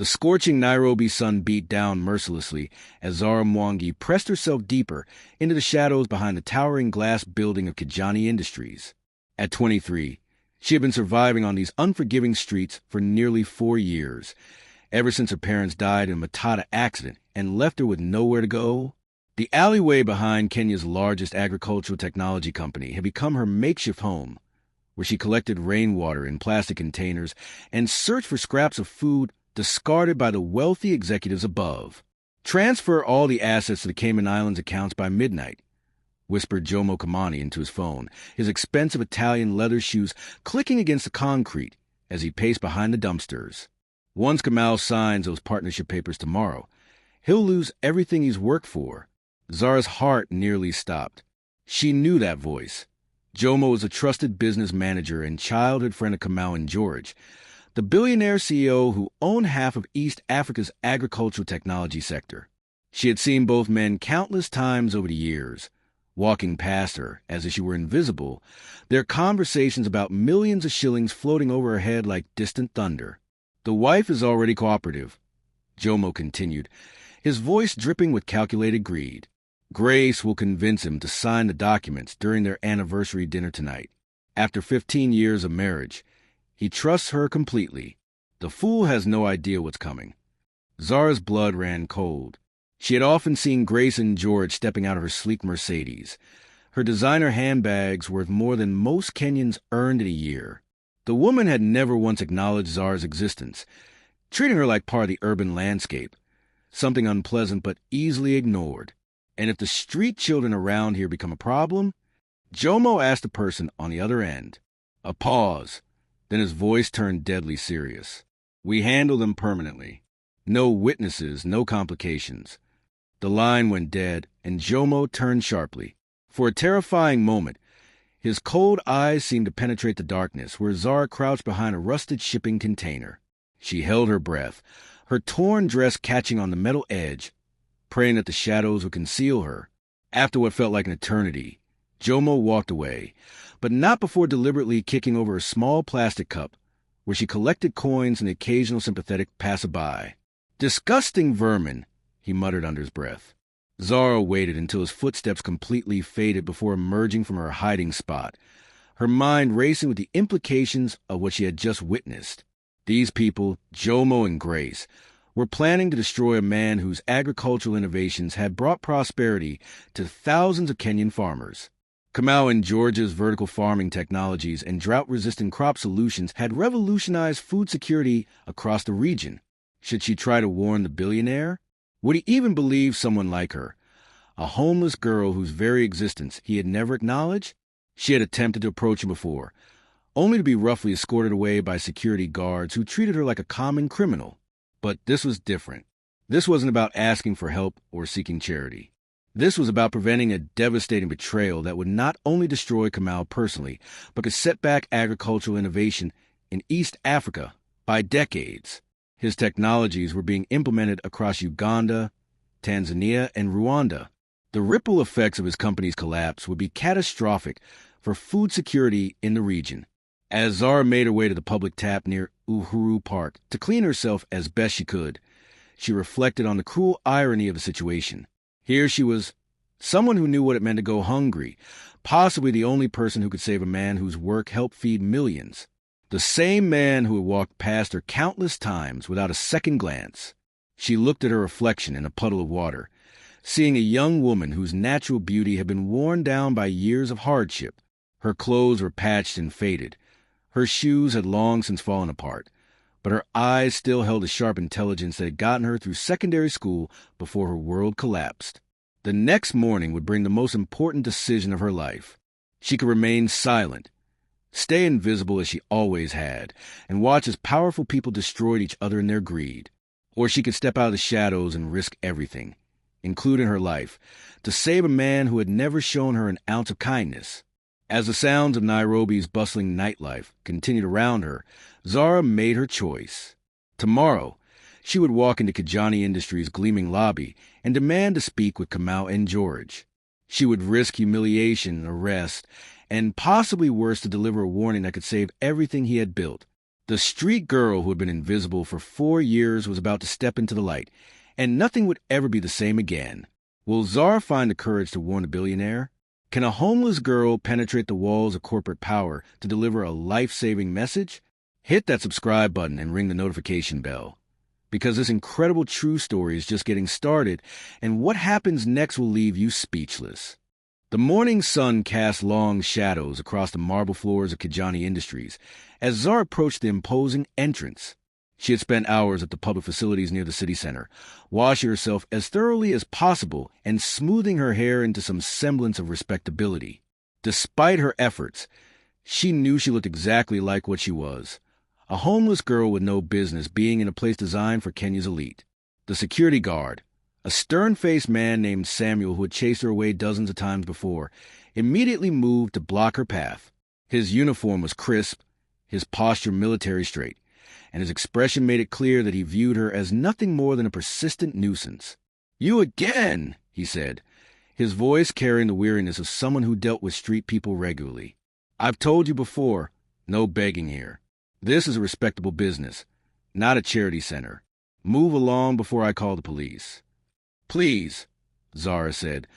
The scorching Nairobi sun beat down mercilessly as Zara Mwangi pressed herself deeper into the shadows behind the towering glass building of Kijani Industries. At 23, she had been surviving on these unforgiving streets for nearly 4 years, ever since her parents died in a Matata accident and left her with nowhere to go. The alleyway behind Kenya's largest agricultural technology company had become her makeshift home, where she collected rainwater in plastic containers and searched for scraps of food discarded by the wealthy executives above. "Transfer all the assets to the Cayman Islands accounts by midnight," whispered Jomo Kamani into his phone, his expensive Italian leather shoes clicking against the concrete as he paced behind the dumpsters. Once Kamal signs those partnership papers tomorrow, he'll lose everything he's worked for. Zara's heart nearly stopped. She knew that voice. Jomo was a trusted business manager and childhood friend of Kamal and George, the billionaire CEO who owned half of East Africa's agricultural technology sector. She had seen both men countless times over the years, walking past her as if she were invisible, their conversations about millions of shillings floating over her head like distant thunder. "The wife is already cooperative," Jomo continued, his voice dripping with calculated greed. "Grace will convince him to sign the documents during their anniversary dinner tonight. After 15 years of marriage, he trusts her completely. The fool has no idea what's coming." Zara's blood ran cold. She had often seen Grace and George stepping out of her sleek Mercedes, her designer handbags worth more than most Kenyans earned in a year. The woman had never once acknowledged Zara's existence, treating her like part of the urban landscape, something unpleasant but easily ignored. "And if the street children around here become a problem?" Jomo asked the person on the other end. A pause. Then his voice turned deadly serious. "We handle them permanently. No witnesses, no complications." The line went dead, and Jomo turned sharply. For a terrifying moment, his cold eyes seemed to penetrate the darkness where Zara crouched behind a rusted shipping container. She held her breath, her torn dress catching on the metal edge, praying that the shadows would conceal her. After what felt like an eternity, Jomo walked away, but not before deliberately kicking over a small plastic cup where she collected coins and the occasional sympathetic passerby. "Disgusting vermin," he muttered under his breath. Zara waited until his footsteps completely faded before emerging from her hiding spot, her mind racing with the implications of what she had just witnessed. These people, Jomo and Grace, were planning to destroy a man whose agricultural innovations had brought prosperity to thousands of Kenyan farmers. Kamal and George's vertical farming technologies and drought-resistant crop solutions had revolutionized food security across the region. Should she try to warn the billionaire? Would he even believe someone like her, a homeless girl whose very existence he had never acknowledged? She had attempted to approach him before, only to be roughly escorted away by security guards who treated her like a common criminal. But this was different. This wasn't about asking for help or seeking charity. This was about preventing a devastating betrayal that would not only destroy Kamal personally, but could set back agricultural innovation in East Africa by decades. His technologies were being implemented across Uganda, Tanzania, and Rwanda. The ripple effects of his company's collapse would be catastrophic for food security in the region. As Zara made her way to the public tap near Uhuru Park to clean herself as best she could, she reflected on the cruel irony of the situation. Here she was, someone who knew what it meant to go hungry, possibly the only person who could save a man whose work helped feed millions. The same man who had walked past her countless times without a second glance. She looked at her reflection in a puddle of water, seeing a young woman whose natural beauty had been worn down by years of hardship. Her clothes were patched and faded. Her shoes had long since fallen apart, but her eyes still held a sharp intelligence that had gotten her through secondary school before her world collapsed. The next morning would bring the most important decision of her life. She could remain silent, stay invisible as she always had, and watch as powerful people destroyed each other in their greed. Or she could step out of the shadows and risk everything, including her life, to save a man who had never shown her an ounce of kindness. As the sounds of Nairobi's bustling nightlife continued around her, Zara made her choice. Tomorrow, she would walk into Kijani Industries' gleaming lobby and demand to speak with Kamal and George. She would risk humiliation, arrest, and possibly worse to deliver a warning that could save everything he had built. The street girl who had been invisible for 4 years was about to step into the light, and nothing would ever be the same again. Will Zara find the courage to warn the billionaire? Can a homeless girl penetrate the walls of corporate power to deliver a life-saving message? Hit that subscribe button and ring the notification bell, because this incredible true story is just getting started, and what happens next will leave you speechless. The morning sun cast long shadows across the marble floors of Ghanian Industries as Zara approached the imposing entrance. She had spent hours at the public facilities near the city center, washing herself as thoroughly as possible and smoothing her hair into some semblance of respectability. Despite her efforts, she knew she looked exactly like what she was, a homeless girl with no business being in a place designed for Kenya's elite. The security guard, a stern-faced man named Samuel who had chased her away dozens of times before, immediately moved to block her path. His uniform was crisp, his posture military straight, and his expression made it clear that he viewed her as nothing more than a persistent nuisance. "You again," he said, his voice carrying the weariness of someone who dealt with street people regularly. "I've told you before, no begging here. This is a respectable business, not a charity center. Move along before I call the police." "Please," Zara said,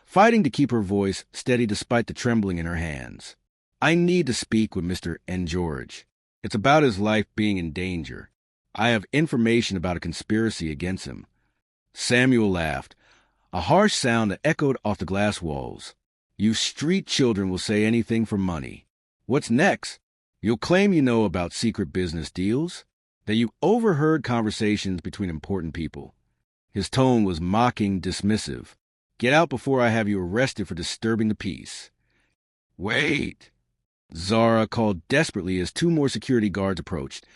fighting to keep her voice steady despite the trembling in her hands. "I need to speak with Mr. George. It's about his life being in danger. I have information about a conspiracy against him." Samuel laughed, a harsh sound that echoed off the glass walls. "You street children will say anything for money. What's next? You'll claim you know about secret business deals, that you overheard conversations between important people." His tone was mocking, dismissive. "Get out before I have you arrested for disturbing the peace." "Wait," Zara called desperately as 2 more security guards approached,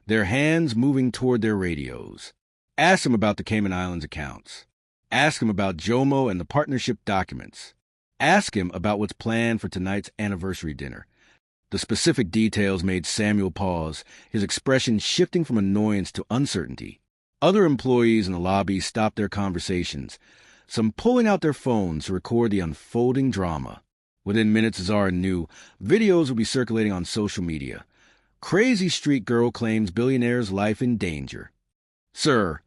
their hands moving toward their radios. "Ask him about the Cayman Islands accounts. Ask him about Jomo and the partnership documents. Ask him about what's planned for tonight's anniversary dinner." The specific details made Samuel pause, his expression shifting from annoyance to uncertainty. Other employees in the lobby stopped their conversations, some pulling out their phones to record the unfolding drama. Within minutes, Zara knew, videos would be circulating on social media. "Crazy street girl claims billionaire's life in danger." "Sir,"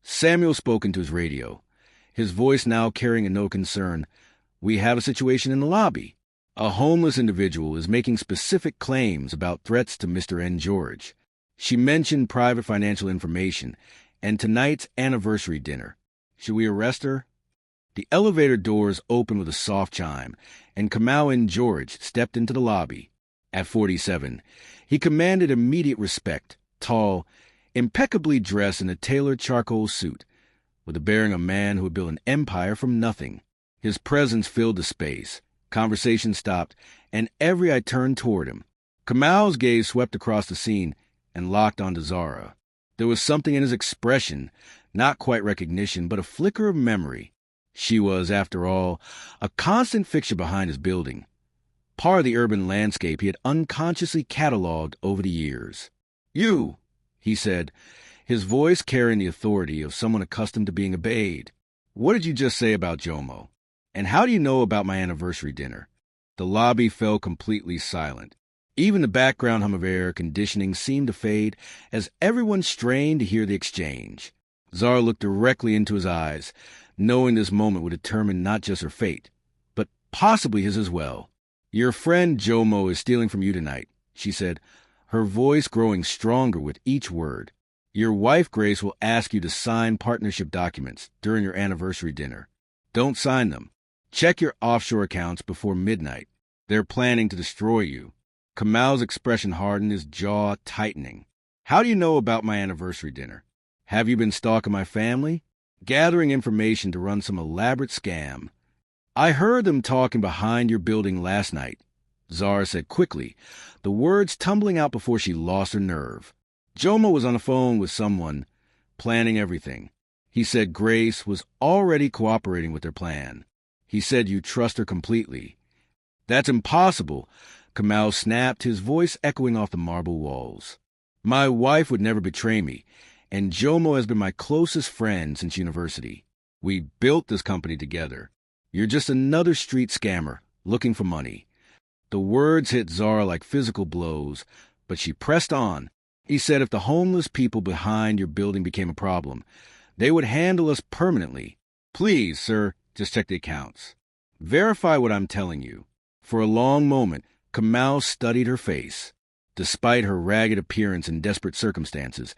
Samuel spoke into his radio, his voice now carrying a note of concern, "we have a situation in the lobby. A homeless individual is making specific claims about threats to Mr. George. She mentioned private financial information and tonight's anniversary dinner. Should we arrest her?" The elevator doors opened with a soft chime, and Kamau George stepped into the lobby. At 47, he commanded immediate respect, tall, impeccably dressed in a tailored charcoal suit, with the bearing of a man who had built an empire from nothing. His presence filled the space. Conversation stopped, and every eye turned toward him. Kamau's gaze swept across the scene and locked onto Zara. There was something in his expression, not quite recognition, but a flicker of memory. She was, after all, a constant fixture behind his building, part of the urban landscape he had unconsciously cataloged over the years. "You," he said, his voice carrying the authority of someone accustomed to being obeyed. "What did you just say about Jomo? And how do you know about my anniversary dinner?" The lobby fell completely silent. Even the background hum of air conditioning seemed to fade as everyone strained to hear the exchange. Zara looked directly into his eyes, knowing this moment would determine not just her fate, but possibly his as well. "Your friend Jomo is stealing from you tonight," she said, her voice growing stronger with each word. "Your wife, Grace, will ask you to sign partnership documents during your anniversary dinner. Don't sign them. Check your offshore accounts before midnight. They're planning to destroy you." Kamau's expression hardened, his jaw tightening. "How do you know about my anniversary dinner? Have you been stalking my family? Gathering information to run some elaborate scam?" "I heard them talking behind your building last night," Zara said quickly, the words tumbling out before she lost her nerve. "Jomo was on the phone with someone, planning everything. He said Grace was already cooperating with their plan. He said you trust her completely." "That's impossible," Kamau snapped, his voice echoing off the marble walls. "My wife would never betray me, and Jomo has been my closest friend since university. We built this company together. You're just another street scammer looking for money." The words hit Zara like physical blows, but she pressed on, He said if the homeless people behind your building became a problem, they would handle us permanently. Please, sir, just check the accounts. Verify what I'm telling you. For a long moment, Kamau studied her face. Despite her ragged appearance and desperate circumstances,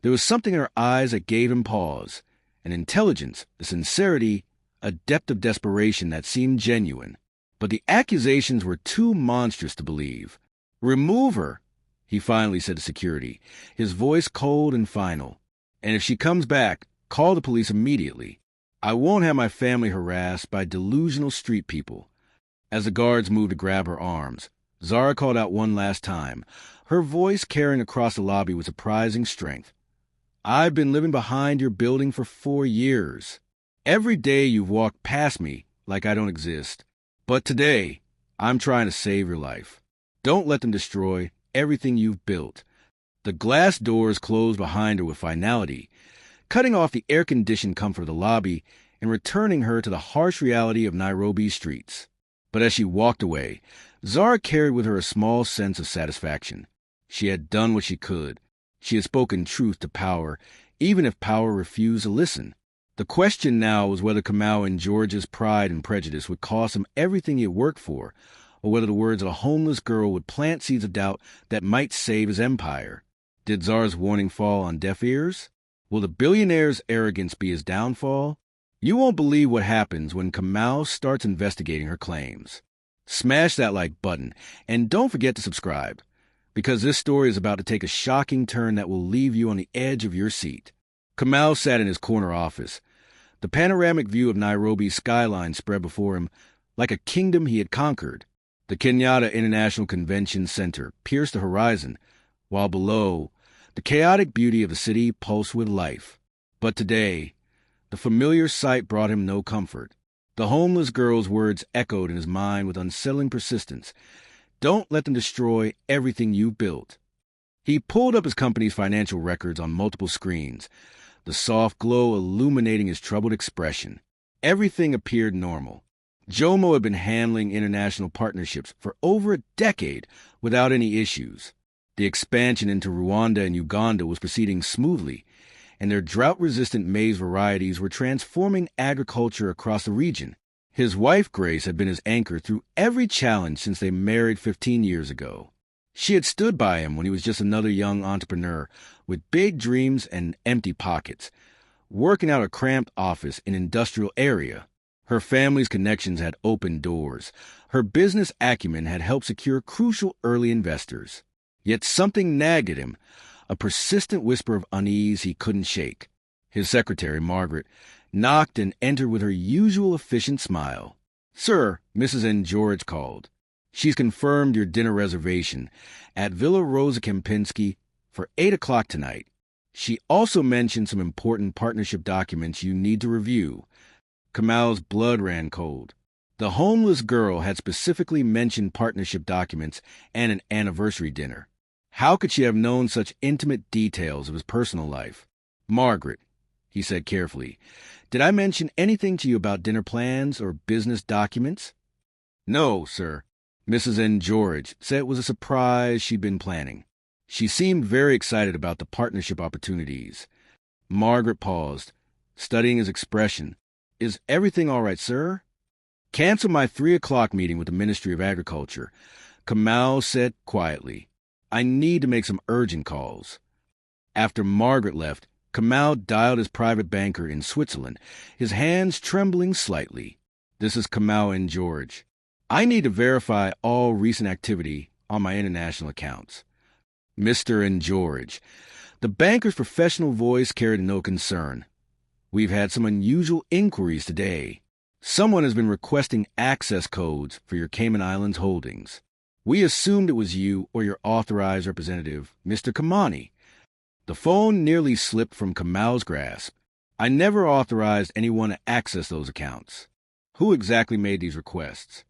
there was something in her eyes that gave him pause, an intelligence, a sincerity, a depth of desperation that seemed genuine. But the accusations were too monstrous to believe. "Remove her," he finally said to security, his voice cold and final. "And if she comes back, call the police immediately. I won't have my family harassed by delusional street people." As the guards moved to grab her arms, Zara called out one last time, her voice carrying across the lobby with surprising strength. "I've been living behind your building for 4 years. Every day you've walked past me like I don't exist. But today, I'm trying to save your life. Don't let them destroy everything you've built." The glass doors closed behind her with finality, cutting off the air-conditioned comfort of the lobby and returning her to the harsh reality of Nairobi's streets. But as she walked away, Zara carried with her a small sense of satisfaction. She had done what she could. She had spoken truth to power, even if power refused to listen. The question now was whether Kamau and George's pride and prejudice would cost him everything he had worked for, or whether the words of a homeless girl would plant seeds of doubt that might save his empire. Did Zara's warning fall on deaf ears? Will the billionaire's arrogance be his downfall? You won't believe what happens when Kamau starts investigating her claims. Smash that like button, and don't forget to subscribe, because this story is about to take a shocking turn that will leave you on the edge of your seat. Kamau sat in his corner office. The panoramic view of Nairobi's skyline spread before him like a kingdom he had conquered. The Kenyatta International Convention Center pierced the horizon, while below, the chaotic beauty of the city pulsed with life. But today, the familiar sight brought him no comfort. The homeless girl's words echoed in his mind with unsettling persistence. "Don't let them destroy everything you've built." He pulled up his company's financial records on multiple screens, the soft glow illuminating his troubled expression. Everything appeared normal. Jomo had been handling international partnerships for over a decade without any issues. The expansion into Rwanda and Uganda was proceeding smoothly, and their drought-resistant maize varieties were transforming agriculture across the region. His wife, Grace, had been his anchor through every challenge since they married 15 years ago. She had stood by him when he was just another young entrepreneur with big dreams and empty pockets, working out a cramped office in an industrial area. Her family's connections had opened doors. Her business acumen had helped secure crucial early investors. Yet something nagged at him, a persistent whisper of unease he couldn't shake. His secretary, Margaret, knocked and entered with her usual efficient smile. "Sir, Mrs. N. George called. She's confirmed your dinner reservation at Villa Rosa Kempinski for 8 o'clock tonight. She also mentioned some important partnership documents you need to review." Kamau's blood ran cold. The homeless girl had specifically mentioned partnership documents and an anniversary dinner. How could she have known such intimate details of his personal life? "Margaret," he said carefully, "did I mention anything to you about dinner plans or business documents?" "No, sir." Mrs. N. George said it was a surprise she'd been planning. She seemed very excited about the partnership opportunities. Margaret paused, studying his expression. "Is everything all right, sir?" "Cancel my 3 o'clock meeting with the Ministry of Agriculture," Kamau said quietly. "I need to make some urgent calls." After Margaret left, Kamau dialed his private banker in Switzerland, his hands trembling slightly. "This is Kamau N. George. I need to verify all recent activity on my international accounts." "Mr. N. George." The banker's professional voice carried no concern. "We've had some unusual inquiries today. Someone has been requesting access codes for your Cayman Islands holdings. We assumed it was you or your authorized representative, Mr. Kamani." The phone nearly slipped from Kamau's grasp. "I never authorized anyone to access those accounts." "Who exactly made these requests?"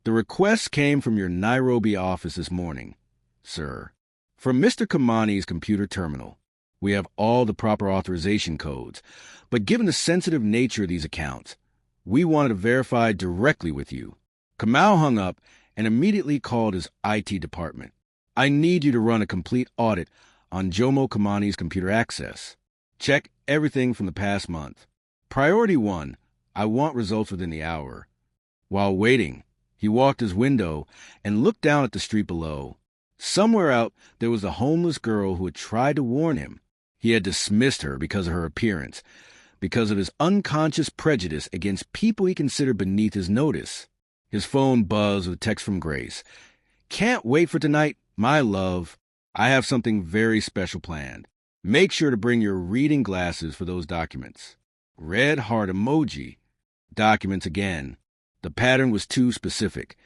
"The requests came from your Nairobi office this morning, sir. From Mr. Kamani's computer terminal. We have all the proper authorization codes, but given the sensitive nature of these accounts, we wanted to verify directly with you." Kamau hung up and immediately called his IT department. "I need you to run a complete audit on Jomo Kamani's computer access. Check everything from the past month. Priority 1, I want results within the hour. While waiting, he walked his window and looked down at the street below. Somewhere out, there was a homeless girl who had tried to warn him. He had dismissed her because of her appearance, because of his unconscious prejudice against people he considered beneath his notice. His phone buzzed with a text from Grace. "Can't wait for tonight, my love. I have something very special planned. Make sure to bring your reading glasses for those documents." Red heart emoji. Documents again. The pattern was too specific,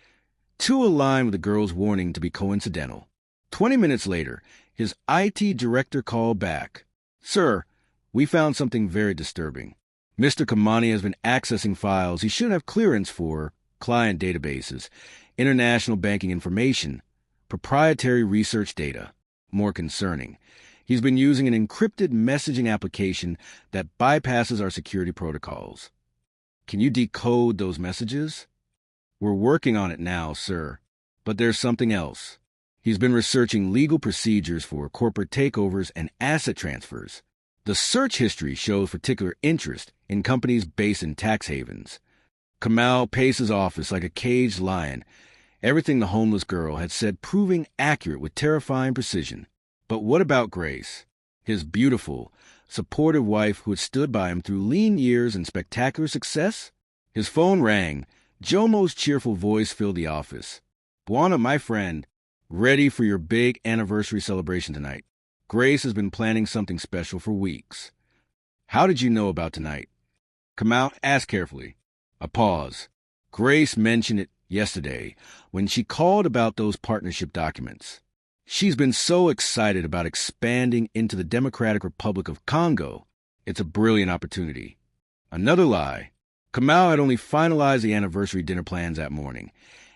too aligned with the girl's warning to be coincidental. 20 minutes later, his IT director called back. "Sir, we found something very disturbing. Mr. Kamani has been accessing files he shouldn't have clearance for, client databases, international banking information, proprietary research data. More concerning, he's been using an encrypted messaging application that bypasses our security protocols. Can you decode those messages?" "We're working on it now, sir. But there's something else. He's been researching legal procedures for corporate takeovers and asset transfers. The search history shows particular interest in companies based in tax havens." Kamal paced his office like a caged lion, everything the homeless girl had said proving accurate with terrifying precision. But what about Grace, his beautiful, supportive wife who had stood by him through lean years and spectacular success? His phone rang. Jomo's cheerful voice filled the office. "Buana, my friend, ready for your big anniversary celebration tonight. Grace has been planning something special for weeks." "How did you know about tonight?" Kamal asked carefully. A pause. "Grace mentioned it yesterday when she called about those partnership documents. She's been so excited about expanding into the Democratic Republic of Congo. It's a brilliant opportunity." Another lie. Kamal had only finalized the anniversary dinner plans that morning,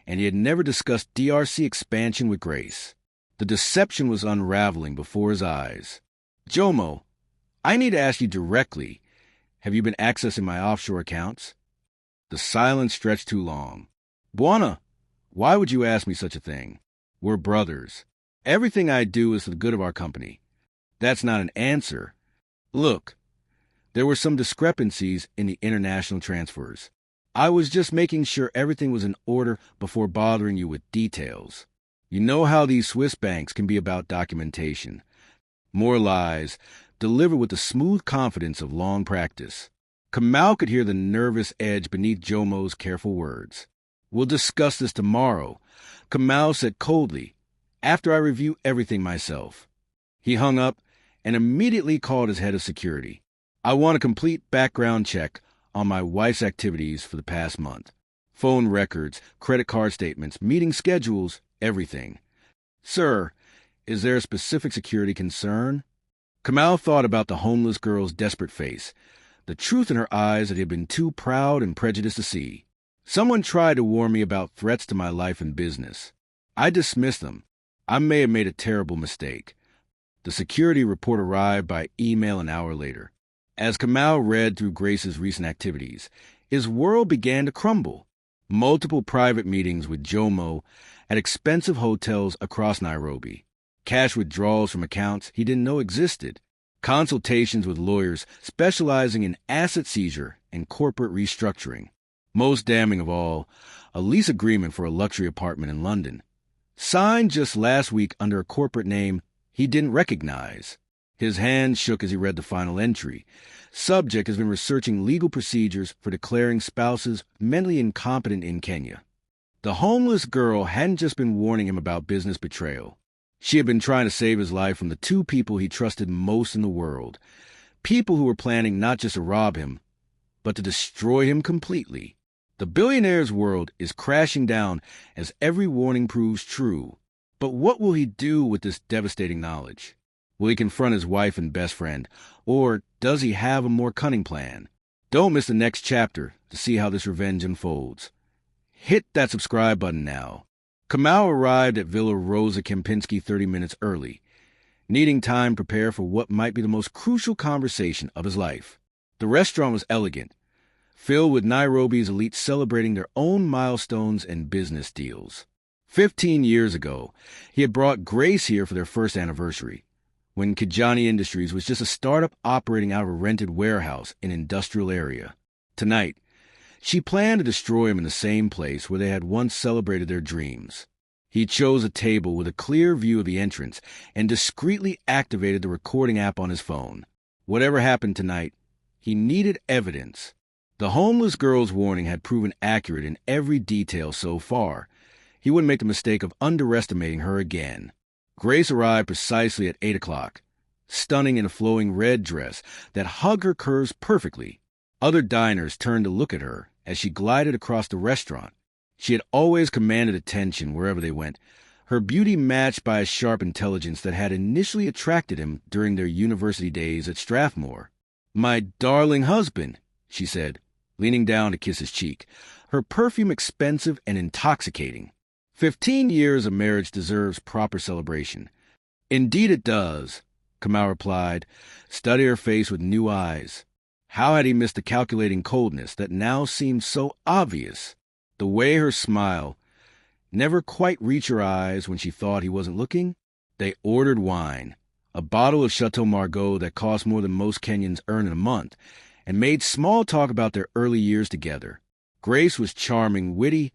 and he had never discussed DRC expansion with Grace. The deception was unraveling before his eyes. "Jomo, I need to ask you directly, have you been accessing my offshore accounts?" The silence stretched too long. "Buana, why would you ask me such a thing? We're brothers. Everything I do is for the good of our company." "That's not an answer. Look, there were some discrepancies in the international transfers. I was just making sure everything was in order before bothering you with details. You know how these Swiss banks can be about documentation. More lies, delivered with the smooth confidence of long practice." Kamal could hear the nervous edge beneath Jomo's careful words. "We'll discuss this tomorrow," Kamal said coldly, "after I review everything myself." He hung up and immediately called his head of security. "I want a complete background check on my wife's activities for the past month. Phone records, credit card statements, meeting schedules, everything." "Sir, is there a specific security concern?" Kamal thought about the homeless girl's desperate face, the truth in her eyes that he had been too proud and prejudiced to see. "Someone tried to warn me about threats to my life and business. I dismissed them. I may have made a terrible mistake." The security report arrived by email an hour later. As Kamal read through Grace's recent activities, his world began to crumble. Multiple private meetings with Jomo at expensive hotels across Nairobi. Cash withdrawals from accounts he didn't know existed. Consultations with lawyers specializing in asset seizure and corporate restructuring. Most damning of all, a lease agreement for a luxury apartment in London, signed just last week under a corporate name he didn't recognize. His hand shook as he read the final entry. Subject has been researching legal procedures for declaring spouses mentally incompetent in Kenya. The homeless girl hadn't just been warning him about business betrayal. She had been trying to save his life from the two people he trusted most in the world. People who were planning not just to rob him, but to destroy him completely. The billionaire's world is crashing down as every warning proves true. But what will he do with this devastating knowledge? Will he confront his wife and best friend, or does he have a more cunning plan? Don't miss the next chapter to see how this revenge unfolds. Hit that subscribe button now. Kamal arrived at Villa Rosa Kempinski 30 minutes early, needing time to prepare for what might be the most crucial conversation of his life. The restaurant was elegant, filled with Nairobi's elites celebrating their own milestones and business deals. 15 years ago, he had brought Grace here for their first anniversary. when Kijani Industries was just a startup operating out of a rented warehouse in an industrial area. Tonight, she planned to destroy him in the same place where they had once celebrated their dreams. He chose a table with a clear view of the entrance and discreetly activated the recording app on his phone. Whatever happened tonight, he needed evidence. The homeless girl's warning had proven accurate in every detail so far. He wouldn't make the mistake of underestimating her again. Grace arrived precisely at 8 o'clock, stunning in a flowing red dress that hugged her curves perfectly. Other diners turned to look at her as she glided across the restaurant. She had always commanded attention wherever they went, her beauty matched by a sharp intelligence that had initially attracted him during their university days at Strathmore. "My darling husband," she said, leaning down to kiss his cheek, her perfume expensive and intoxicating. 15 years of marriage deserves proper celebration. "Indeed it does," Kamau replied, studying her face with new eyes. How had he missed the calculating coldness that now seemed so obvious? The way her smile never quite reached her eyes when she thought he wasn't looking. They ordered wine, a bottle of Chateau Margaux that cost more than most Kenyans earn in a month, and made small talk about their early years together. Grace was charming, witty,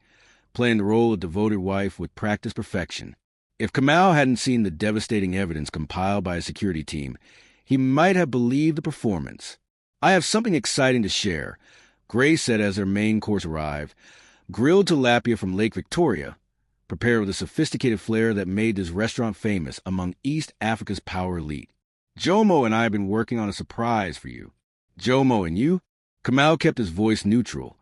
playing the role of devoted wife with practiced perfection. If Kamau hadn't seen the devastating evidence compiled by a security team, he might have believed the performance. "I have something exciting to share," Grace said as their main course arrived. Grilled tilapia from Lake Victoria, prepared with a sophisticated flair that made this restaurant famous among East Africa's power elite. "Jomo and I have been working on a surprise for you." "Jomo and you?" Kamau kept his voice neutral,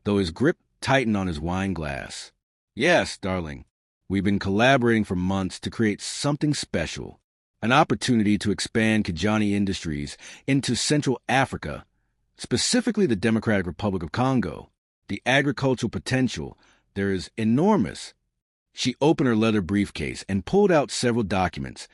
though his grip tightened on his wine glass. "Yes, darling. We've been collaborating for months to create something special. An opportunity to expand Kijani Industries into Central Africa, specifically the Democratic Republic of Congo. The agricultural potential there is enormous." She opened her leather briefcase and pulled out several documents,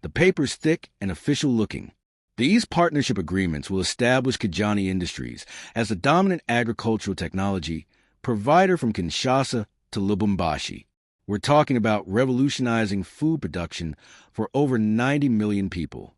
the papers thick and official-looking. These partnership agreements will establish Kijani Industries as the dominant agricultural technology provider from Kinshasa to Lubumbashi. We're talking about revolutionizing food production for over 90 million people.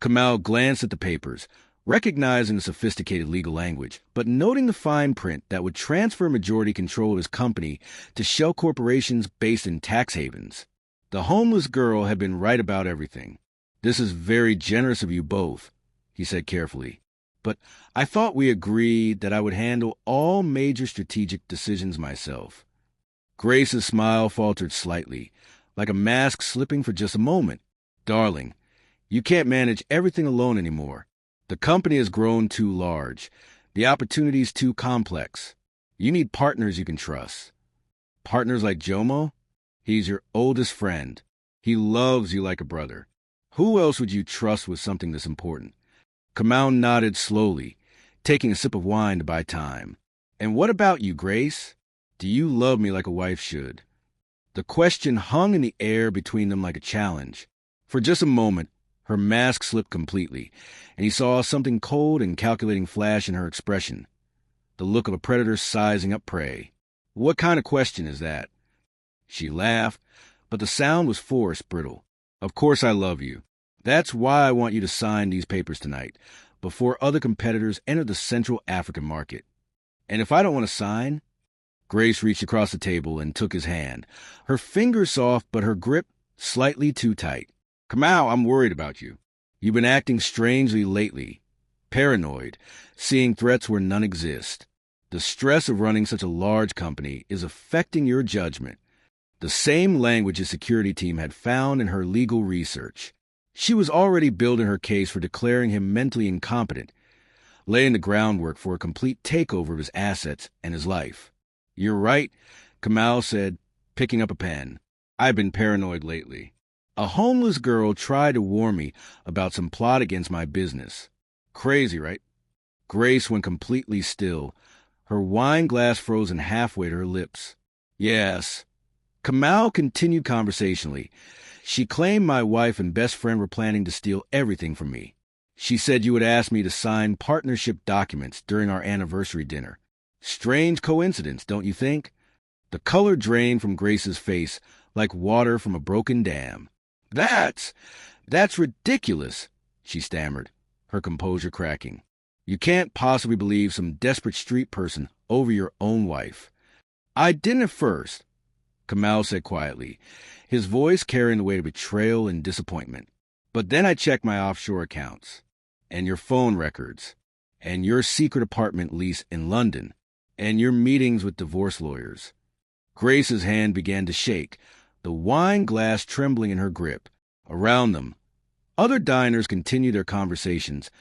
Kamau glanced at the papers, recognizing the sophisticated legal language, but noting the fine print that would transfer majority control of his company to shell corporations based in tax havens. The homeless girl had been right about everything. "This is very generous of you both," he said carefully. "But I thought we agreed that I would handle all major strategic decisions myself." Grace's smile faltered slightly, like a mask slipping for just a moment. "Darling, you can't manage everything alone anymore. The company has grown too large. The opportunity's too complex. You need partners you can trust." "Partners like Jomo? He's your oldest friend. He loves you like a brother. Who else would you trust with something this important?" Kamau nodded slowly, taking a sip of wine to buy time. "And what about you, Grace? Do you love me like a wife should?" The question hung in the air between them like a challenge. For just a moment, her mask slipped completely, and he saw something cold and calculating flash in her expression, the look of a predator sizing up prey. "What kind of question is that?" She laughed, but the sound was forced, brittle. "Of course I love you. That's why I want you to sign these papers tonight, before other competitors enter the Central African market. And if I don't want to sign?" Grace reached across the table and took his hand, her fingers soft but her grip slightly too tight. "Kamau, I'm worried about you. You've been acting strangely lately. Paranoid, seeing threats where none exist. The stress of running such a large company is affecting your judgment." The same language his security team had found in her legal research. She was already building her case for declaring him mentally incompetent, laying the groundwork for a complete takeover of his assets and his life. "You're right," Kamau said, picking up a pen. "I've been paranoid lately. A homeless girl tried to warn me about some plot against my business. Crazy, right?" Grace went completely still, her wine glass frozen halfway to her lips. "Yes." Kamau continued conversationally. "She claimed my wife and best friend were planning to steal everything from me. She said you would ask me to sign partnership documents during our anniversary dinner. Strange coincidence, don't you think?" The color drained from Grace's face like water from a broken dam. "That's..." That's ridiculous, she stammered, her composure cracking. You can't possibly believe some desperate street person over your own wife. I didn't at first, Kamal said quietly, his voice carrying the weight of betrayal and disappointment. But then I checked my offshore accounts, and your phone records, and your secret apartment lease in London, and your meetings with divorce lawyers. Grace's hand began to shake, the wine glass trembling in her grip. Around them, other diners continued their conversations,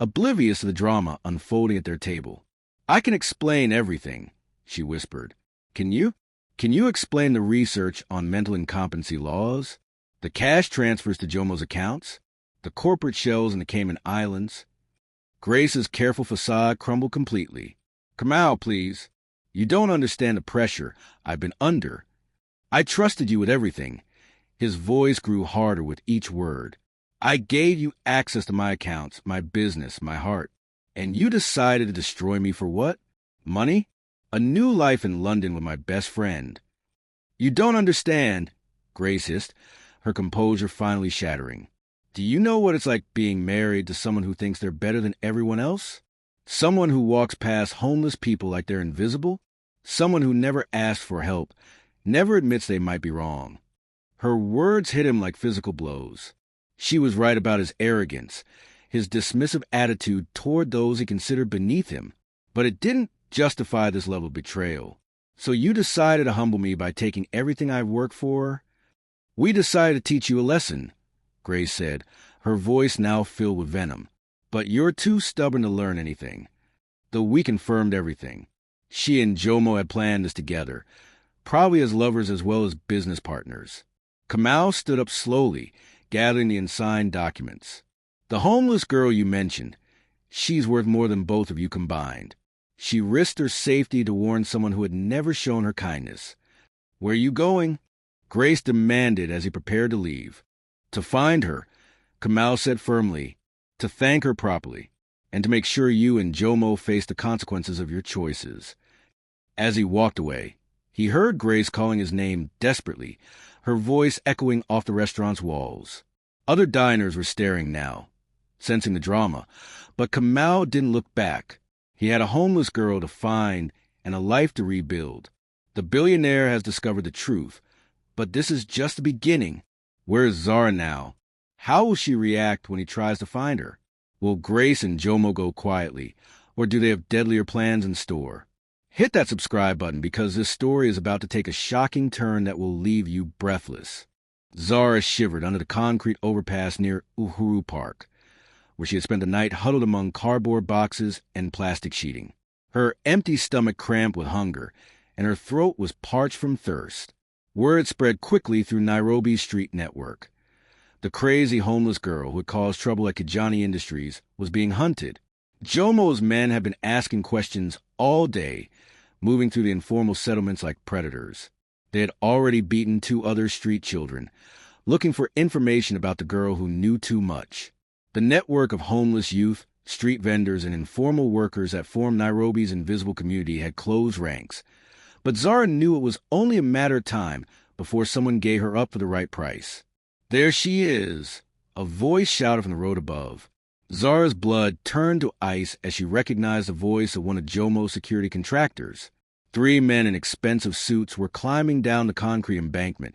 oblivious to the drama unfolding at their table. I can explain everything, she whispered. Can you? Can you explain the research on mental incompetency laws? The cash transfers to Jomo's accounts? The corporate shells in the Cayman Islands? Grace's careful facade crumbled completely. Kamal, please. You don't understand the pressure I've been under. I trusted you with everything. His voice grew harder with each word. I gave you access to my accounts, my business, my heart. And you decided to destroy me for what? Money? A new life in London with my best friend. You don't understand, Grace hissed, her composure finally shattering. Do you know what it's like being married to someone who thinks they're better than everyone else? Someone who walks past homeless people like they're invisible? Someone who never asks for help, never admits they might be wrong. Her words hit him like physical blows. She was right about his arrogance, his dismissive attitude toward those he considered beneath him, but it didn't justify this level of betrayal. So you decided to humble me by taking everything I've worked for? We decided to teach you a lesson, Grace said, her voice now filled with venom. But you're too stubborn to learn anything. Though we confirmed everything. She and Jomo had planned this together, probably as lovers as well as business partners. Kamal stood up slowly, gathering the unsigned documents. The homeless girl you mentioned, she's worth more than both of you combined. She risked her safety to warn someone who had never shown her kindness. Where are you going? Grace demanded as he prepared to leave. To find her, Kamal said firmly, to thank her properly, and to make sure you and Jomo face the consequences of your choices. As he walked away, he heard Grace calling his name desperately, her voice echoing off the restaurant's walls. Other diners were staring now, sensing the drama, but Kamal didn't look back. He had a homeless girl to find and a life to rebuild. The billionaire has discovered the truth, but this is just the beginning. Where is Zara now? How will she react when he tries to find her? Will Grace and Jomo go quietly, or do they have deadlier plans in store? Hit that subscribe button because this story is about to take a shocking turn that will leave you breathless. Zara shivered under the concrete overpass near Uhuru Park, where she had spent the night huddled among cardboard boxes and plastic sheeting. Her empty stomach cramped with hunger, and her throat was parched from thirst. Word spread quickly through Nairobi's street network. The crazy homeless girl who had caused trouble at Ghanian Industries was being hunted. Jomo's men had been asking questions all day, moving through the informal settlements like predators. They had already beaten 2 other street children, looking for information about the girl who knew too much. The network of homeless youth, street vendors, and informal workers that formed Nairobi's invisible community had closed ranks. But Zara knew it was only a matter of time before someone gave her up for the right price. There she is, a voice shouted from the road above. Zara's blood turned to ice as she recognized the voice of one of Jomo's security contractors. 3 men in expensive suits were climbing down the concrete embankment,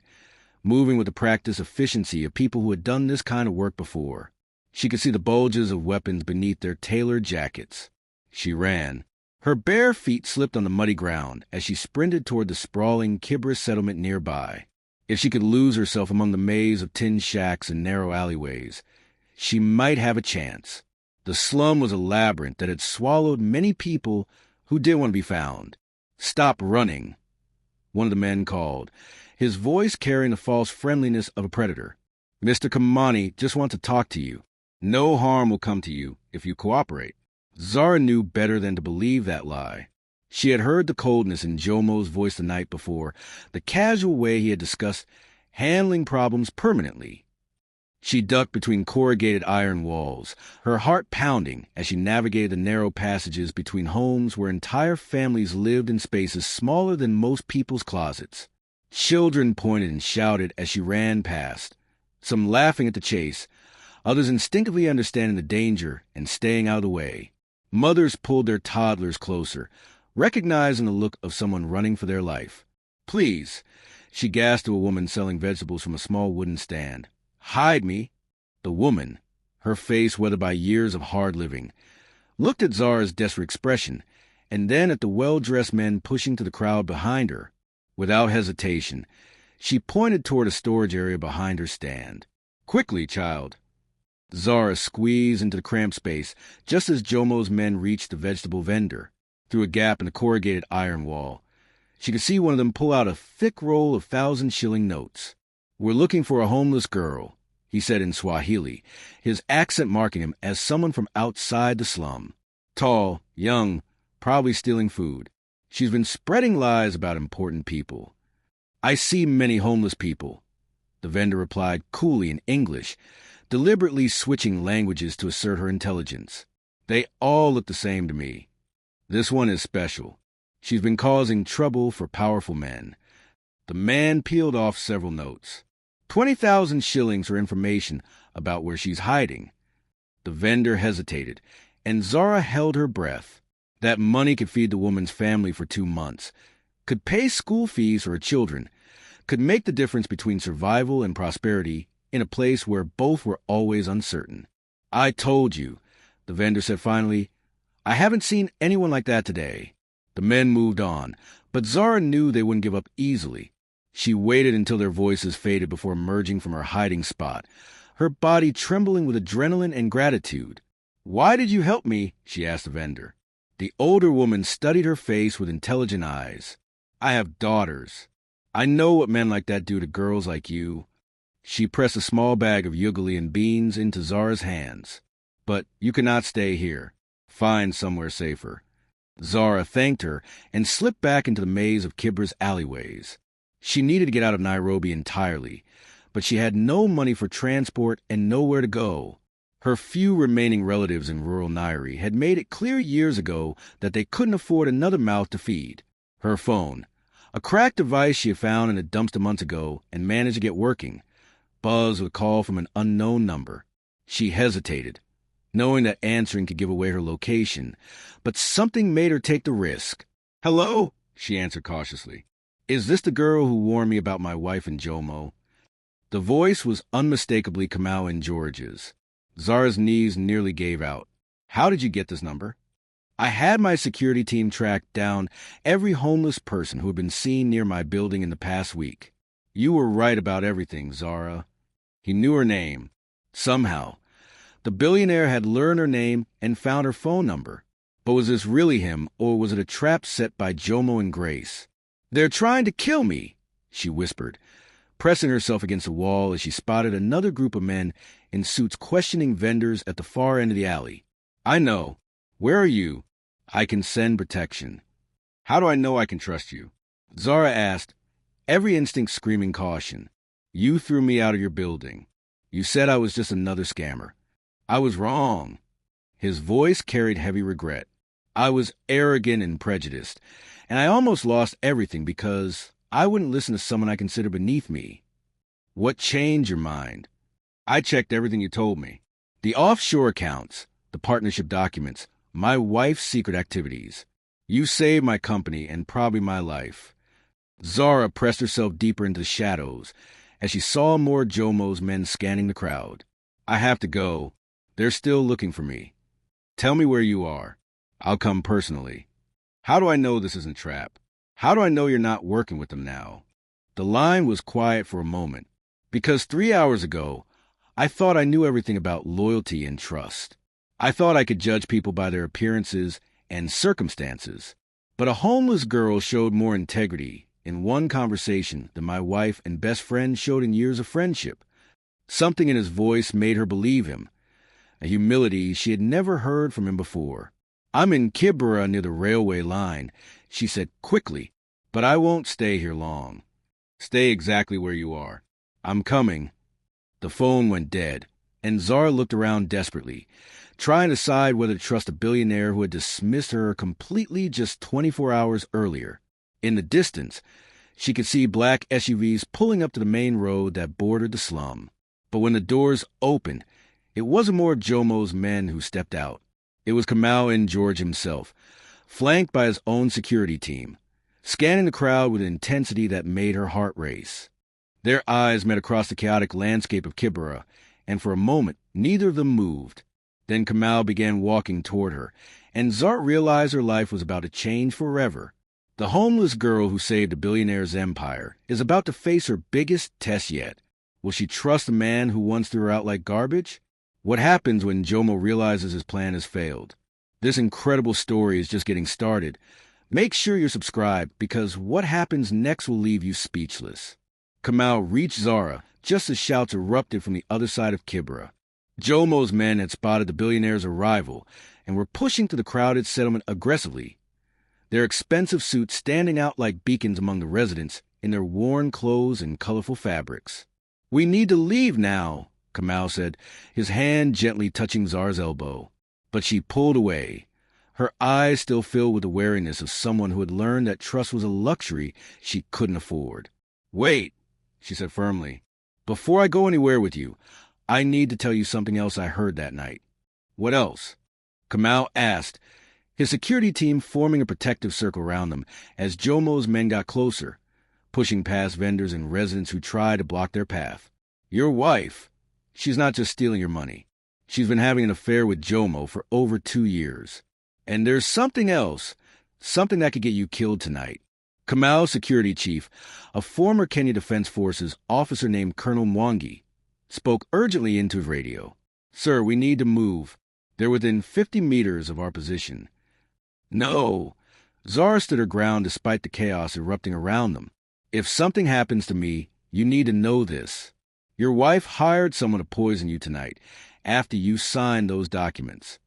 moving with the practiced efficiency of people who had done this kind of work before. She could see the bulges of weapons beneath their tailored jackets. She ran. Her bare feet slipped on the muddy ground as she sprinted toward the sprawling Kibra settlement nearby. If she could lose herself among the maze of tin shacks and narrow alleyways, she might have a chance. The slum was a labyrinth that had swallowed many people who didn't want to be found. "Stop running," one of the men called, his voice carrying the false friendliness of a predator. "Mr. Kamani just wants to talk to you. No harm will come to you if you cooperate." Zara knew better than to believe that lie. She had heard the coldness in Jomo's voice the night before, the casual way he had discussed handling problems permanently. She ducked between corrugated iron walls, her heart pounding as she navigated the narrow passages between homes where entire families lived in spaces smaller than most people's closets. Children pointed and shouted as she ran past, some laughing at the chase, others instinctively understanding the danger and staying out of the way. Mothers pulled their toddlers closer, recognizing the look of someone running for their life. "Please," she gasped to a woman selling vegetables from a small wooden stand. "Hide me." The woman, her face weathered by years of hard living, looked at Zara's desperate expression, and then at the well-dressed men pushing to the crowd behind her. Without hesitation, she pointed toward a storage area behind her stand. "Quickly, child." Zara squeezed into the cramped space just as Jomo's men reached the vegetable vendor. Through a gap in the corrugated iron wall, she could see one of them pull out a thick roll of 1,000-shilling notes. "We're looking for a homeless girl," he said in Swahili, his accent marking him as someone from outside the slum. "Tall, young, probably stealing food. She's been spreading lies about important people." "I see many homeless people," the vendor replied coolly in English, deliberately switching languages to assert her intelligence. "They all look the same to me. This one is special. She's been causing trouble for powerful men." The man peeled off several notes. 20,000 shillings for information about where she's hiding. The vendor hesitated, and Zara held her breath. That money could feed the woman's family for 2 months, could pay school fees for her children, could make the difference between survival and prosperity in a place where both were always uncertain. "I told you," the vendor said finally. "I haven't seen anyone like that today." The men moved on, but Zara knew they wouldn't give up easily. She waited until their voices faded before emerging from her hiding spot, her body trembling with adrenaline and gratitude. "Why did you help me?" she asked the vendor. The older woman studied her face with intelligent eyes. "I have daughters. I know what men like that do to girls like you." She pressed a small bag of Ugandan beans into Zara's hands. "But you cannot stay here. Find somewhere safer." Zara thanked her and slipped back into the maze of Kibra's alleyways. She needed to get out of Nairobi entirely, but she had no money for transport and nowhere to go. Her few remaining relatives in rural Nairi had made it clear years ago that they couldn't afford another mouth to feed. Her phone, a cracked device she had found in a dumpster months ago and managed to get working, buzzed with a call from an unknown number. She hesitated, knowing that answering could give away her location, but something made her take the risk. "Hello?" she answered cautiously. "Is this the girl who warned me about my wife and Jomo?" The voice was unmistakably Kamau and George's. Zara's knees nearly gave out. "How did you get this number?" "I had my security team track down every homeless person who had been seen near my building in the past week." "You were right about everything, Zara." He knew her name. Somehow, the billionaire had learned her name and found her phone number. But was this really him, or was it a trap set by Jomo and Grace? "They're trying to kill me," she whispered, pressing herself against the wall as she spotted another group of men in suits questioning vendors at the far end of the alley. "I know. Where are you? I can send protection." "How do I know I can trust you?" Zara asked, every instinct screaming caution. "You threw me out of your building. You said I was just another scammer. I was wrong." His voice carried heavy regret. "I was arrogant and prejudiced, and I almost lost everything because I wouldn't listen to someone I consider beneath me." "What changed your mind?" "I checked everything you told me. The offshore accounts, the partnership documents, my wife's secret activities. You saved my company and probably my life." Zara pressed herself deeper into the shadows as she saw more Jomo's men scanning the crowd. "I have to go. They're still looking for me. Tell me where you are. I'll come personally." "How do I know this isn't a trap? How do I know you're not working with them now?" The line was quiet for a moment. "Because 3 hours ago, I thought I knew everything about loyalty and trust. I thought I could judge people by their appearances and circumstances. But a homeless girl showed more integrity in one conversation than my wife and best friend showed in years of friendship." Something in his voice made her believe him, a humility she had never heard from him before. "I'm in Kibera near the railway line," she said quickly, "but I won't stay here long." "Stay exactly where you are. I'm coming." The phone went dead, and Zara looked around desperately, trying to decide whether to trust a billionaire who had dismissed her completely just 24 hours earlier. In the distance, she could see black SUVs pulling up to the main road that bordered the slum. But when the doors opened, It wasn't more of Jomo's men who stepped out. It was Kamau and George himself, flanked by his own security team, scanning the crowd with an intensity that made her heart race. Their eyes met across the chaotic landscape of Kibera, and for a moment, neither of them moved. Then Kamau began walking toward her, and Zart realized her life was about to change forever. The homeless girl who saved a billionaire's empire is about to face her biggest test yet. Will she trust the man who once threw her out like garbage? What happens when Jomo realizes his plan has failed? This incredible story is just getting started. Make sure you're subscribed, because what happens next will leave you speechless. Kamau reached Zara just as shouts erupted from the other side of Kibera. Jomo's men had spotted the billionaire's arrival and were pushing to the crowded settlement aggressively, their expensive suits standing out like beacons among the residents in their worn clothes and colorful fabrics. "We need to leave now," Kamau said, his hand gently touching Zara's elbow. But she pulled away, her eyes still filled with the wariness of someone who had learned that trust was a luxury she couldn't afford. "Wait," she said firmly. "Before I go anywhere with you, I need to tell you something else I heard that night." "What else?" Kamau asked, his security team forming a protective circle around them as Jomo's men got closer, pushing past vendors and residents who tried to block their path. "Your wife, she's not just stealing your money. She's been having an affair with Jomo for over 2 years. And there's something else, something that could get you killed tonight." Kamau's security chief, a former Kenya Defense Forces officer named Colonel Mwangi, spoke urgently into his radio. "Sir, we need to move. They're within 50 meters of our position." "No." Zara stood her ground despite the chaos erupting around them. "If something happens to me, you need to know this. Your wife hired someone to poison you tonight after you signed those documents."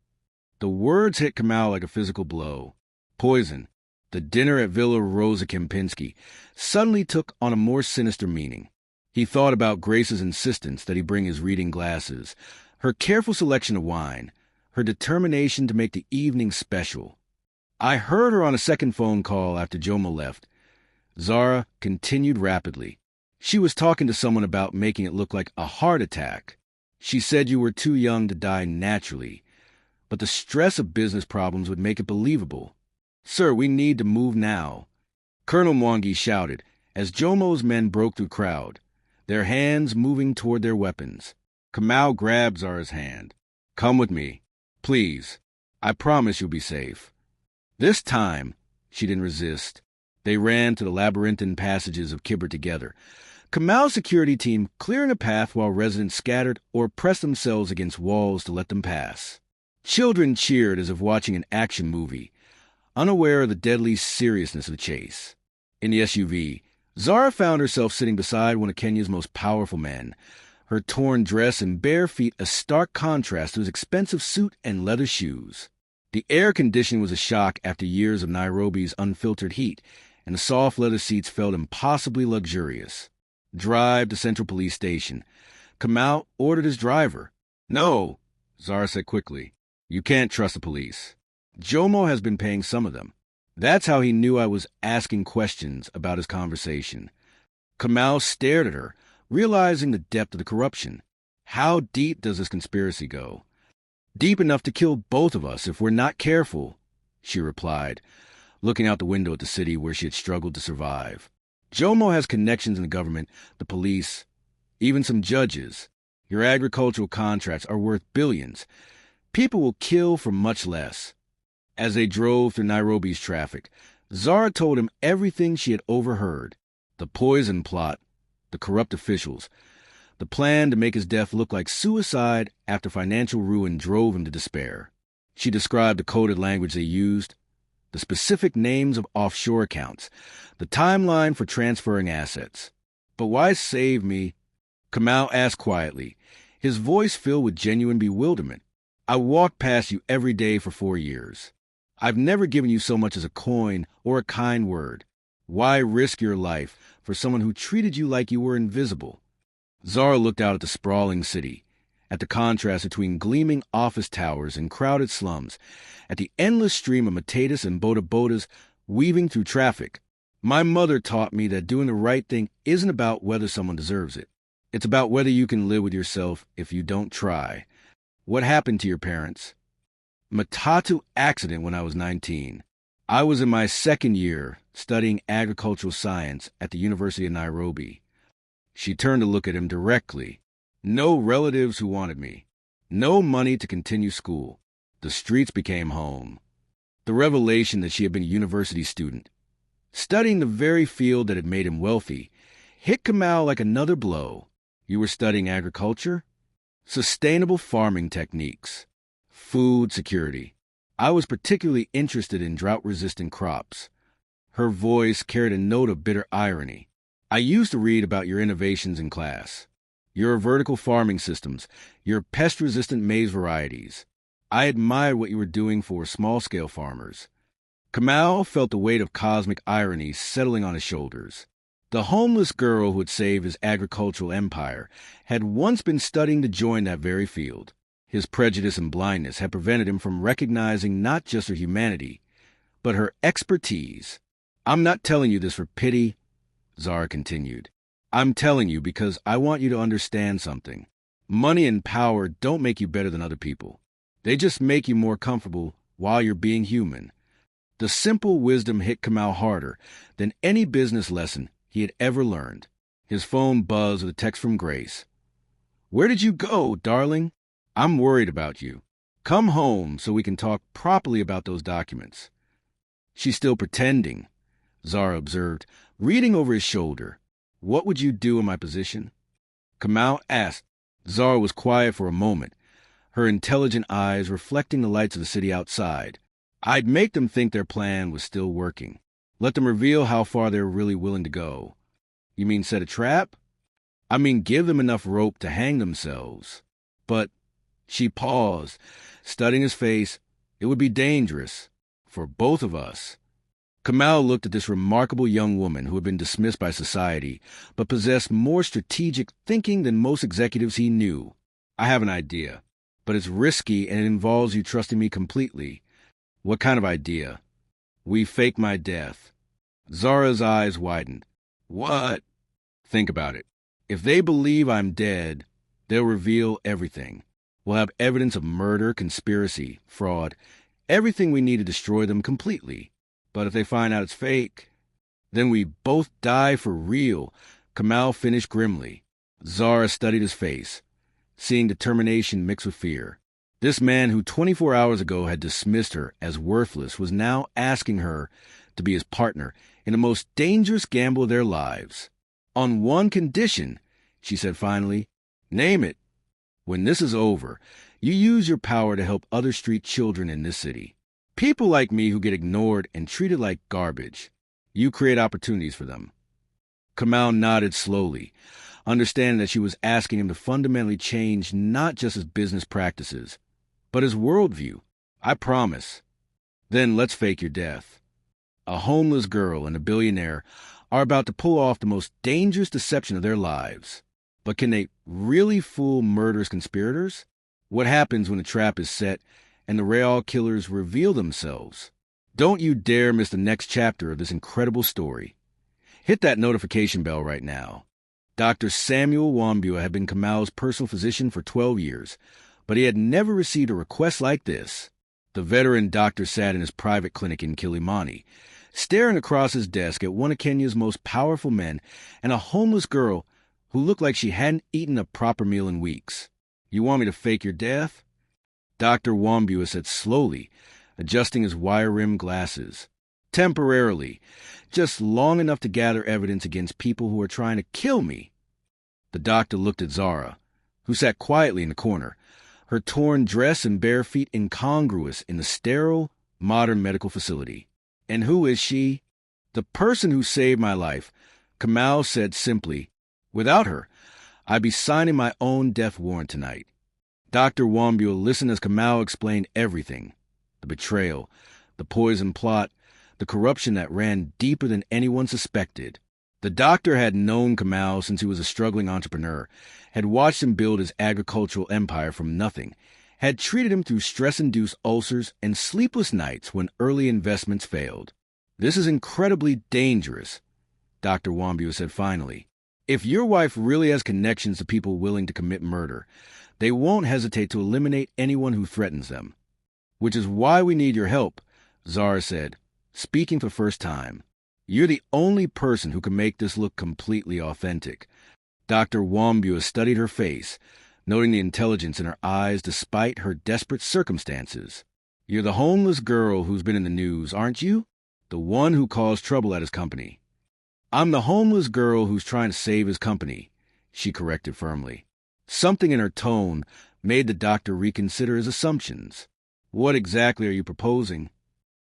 The words hit Kamau like a physical blow. Poison, the dinner at Villa Rosa Kempinski, suddenly took on a more sinister meaning. He thought about Grace's insistence that he bring his reading glasses, her careful selection of wine, her determination to make the evening special. "I heard her on a second phone call after Jomo left." Zara continued rapidly. "She was talking to someone about making it look like a heart attack. She said you were too young to die naturally, but the stress of business problems would make it believable. Sir, we need to move now." Colonel Mwangi shouted as Jomo's men broke through the crowd, their hands moving toward their weapons. Kamau grabbed Zara's hand. "Come with me, please. I promise you'll be safe." This time, she didn't resist. They ran to the labyrinthine passages of Kibera together, Kamau's security team clearing a path while residents scattered or pressed themselves against walls to let them pass. Children cheered as if watching an action movie, unaware of the deadly seriousness of the chase. In the SUV, Zara found herself sitting beside one of Kenya's most powerful men, her torn dress and bare feet a stark contrast to his expensive suit and leather shoes. The air conditioning was a shock after years of Nairobi's unfiltered heat, and the soft leather seats felt impossibly luxurious. "Drive to Central Police Station." Kamau ordered his driver. "No," Zara said quickly. "You can't trust the police. Jomo has been paying some of them." That's how he knew I was asking questions about his conversation. Kamau stared at her, realizing the depth of the corruption. "How deep does this conspiracy go?" "Deep enough to kill both of us if we're not careful," she replied, looking out the window at the city where she had struggled to survive. "Jomo has connections in the government, the police, even some judges. Your agricultural contracts are worth billions. People will kill for much less." As they drove through Nairobi's traffic, Zara told him everything she had overheard. The poison plot, the corrupt officials, the plan to make his death look like suicide after financial ruin drove him to despair. She described the coded language they used, the specific names of offshore accounts, the timeline for transferring assets. "But why save me?" Kamau asked quietly, his voice filled with genuine bewilderment. "I walked past you every day for 4 years. I've never given you so much as a coin or a kind word. Why risk your life for someone who treated you like you were invisible?" Zara looked out at the sprawling city, at the contrast between gleaming office towers and crowded slums, at the endless stream of matatas and bodabodas weaving through traffic. "My mother taught me that doing the right thing isn't about whether someone deserves it. It's about whether you can live with yourself if you don't try." What happened to your parents? Matatu accident when I was 19. I was in my second year studying agricultural science at the University of Nairobi. She turned to look at him directly. No relatives who wanted me. No money to continue school. The streets became home. The revelation that she had been a university student, studying the very field that had made him wealthy, hit Kamau like another blow. You were studying agriculture? Sustainable farming techniques. Food security. I was particularly interested in drought-resistant crops. Her voice carried a note of bitter irony. I used to read about your innovations in class. Your vertical farming systems, your pest-resistant maize varieties. I admired what you were doing for small-scale farmers. Kamau felt the weight of cosmic irony settling on his shoulders. The homeless girl who had saved his agricultural empire had once been studying to join that very field. His prejudice and blindness had prevented him from recognizing not just her humanity, but her expertise. I'm not telling you this for pity, Zara continued. I'm telling you because I want you to understand something. Money and power don't make you better than other people. They just make you more comfortable while you're being human. The simple wisdom hit Kamau harder than any business lesson he had ever learned. His phone buzzed with a text from Grace. Where did you go, darling? I'm worried about you. Come home so we can talk properly about those documents. She's still pretending, Zara observed, reading over his shoulder. What would you do in my position? Kamau asked. Zara was quiet for a moment, her intelligent eyes reflecting the lights of the city outside. I'd make them think their plan was still working. Let them reveal how far they were really willing to go. You mean set a trap? I mean give them enough rope to hang themselves. But she paused, studying his face. It would be dangerous for both of us. Kamau looked at this remarkable young woman who had been dismissed by society, but possessed more strategic thinking than most executives he knew. I have an idea, but it's risky and it involves you trusting me completely. What kind of idea? We fake my death. Zara's eyes widened. What? Think about it. If they believe I'm dead, they'll reveal everything. We'll have evidence of murder, conspiracy, fraud, everything we need to destroy them completely. But if they find out it's fake, then we both die for real, Kamau finished grimly. Zara studied his face, seeing determination mixed with fear. This man who 24 hours ago had dismissed her as worthless was now asking her to be his partner in the most dangerous gamble of their lives. On one condition, she said finally. Name it. When this is over, you use your power to help other street children in this city. People like me who get ignored and treated like garbage. You create opportunities for them. Kamau nodded slowly, understanding that she was asking him to fundamentally change not just his business practices, but his worldview. I promise. Then let's fake your death. A homeless girl and a billionaire are about to pull off the most dangerous deception of their lives. But can they really fool murderous conspirators? What happens when a trap is set and the real killers reveal themselves? Don't you dare miss the next chapter of this incredible story. Hit that notification bell right now. Dr. Samuel Wambua had been Kamau's personal physician for 12 years, but he had never received a request like this. The veteran doctor sat in his private clinic in Kilimani, staring across his desk at one of Kenya's most powerful men and a homeless girl who looked like she hadn't eaten a proper meal in weeks. You want me to fake your death? Dr. Wambua said slowly, adjusting his wire-rimmed glasses. Temporarily, just long enough to gather evidence against people who are trying to kill me. The doctor looked at Zara, who sat quietly in the corner, her torn dress and bare feet incongruous in the sterile, modern medical facility. And who is she? The person who saved my life, Kamau said simply. Without her, I'd be signing my own death warrant tonight. Dr. Wambua listened as Kamau explained everything. The betrayal, the poison plot, the corruption that ran deeper than anyone suspected. The doctor had known Kamau since he was a struggling entrepreneur, had watched him build his agricultural empire from nothing, had treated him through stress-induced ulcers and sleepless nights when early investments failed. This is incredibly dangerous, Dr. Wambua said finally. If your wife really has connections to people willing to commit murder, They won't hesitate to eliminate anyone who threatens them. Which is why we need your help, Zara said, speaking for the first time. You're the only person who can make this look completely authentic. Dr. Wambua studied her face, noting the intelligence in her eyes despite her desperate circumstances. You're the homeless girl who's been in the news, aren't you? The one who caused trouble at his company. I'm the homeless girl who's trying to save his company, she corrected firmly. Something in her tone made the doctor reconsider his assumptions. What exactly are you proposing?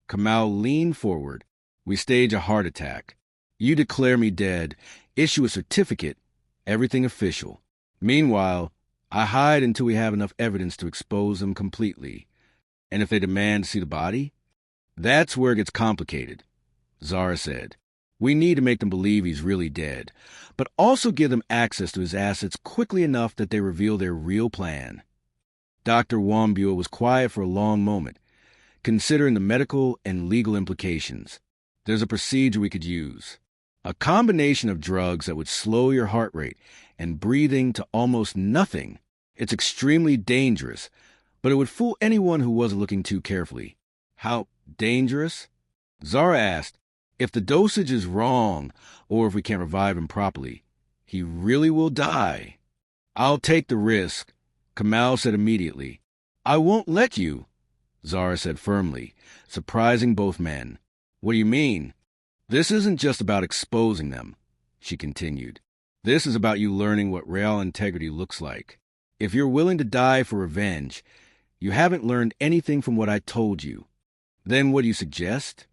Kamau leaned forward. We stage a heart attack. You declare me dead, issue a certificate, everything official. Meanwhile, I hide until we have enough evidence to expose them completely. And if they demand to see the body? That's where it gets complicated, Zara said. We need to make them believe he's really dead, but also give them access to his assets quickly enough that they reveal their real plan. Dr. Wambua was quiet for a long moment, considering the medical and legal implications. There's a procedure we could use. A combination of drugs that would slow your heart rate and breathing to almost nothing. It's extremely dangerous, but it would fool anyone who wasn't looking too carefully. How dangerous? Zara asked. If the dosage is wrong, or if we can't revive him properly, he really will die. I'll take the risk, Kamau said immediately. I won't let you, Zara said firmly, surprising both men. What do you mean? This isn't just about exposing them, she continued. This is about you learning what real integrity looks like. If you're willing to die for revenge, you haven't learned anything from what I told you. Then what do you suggest?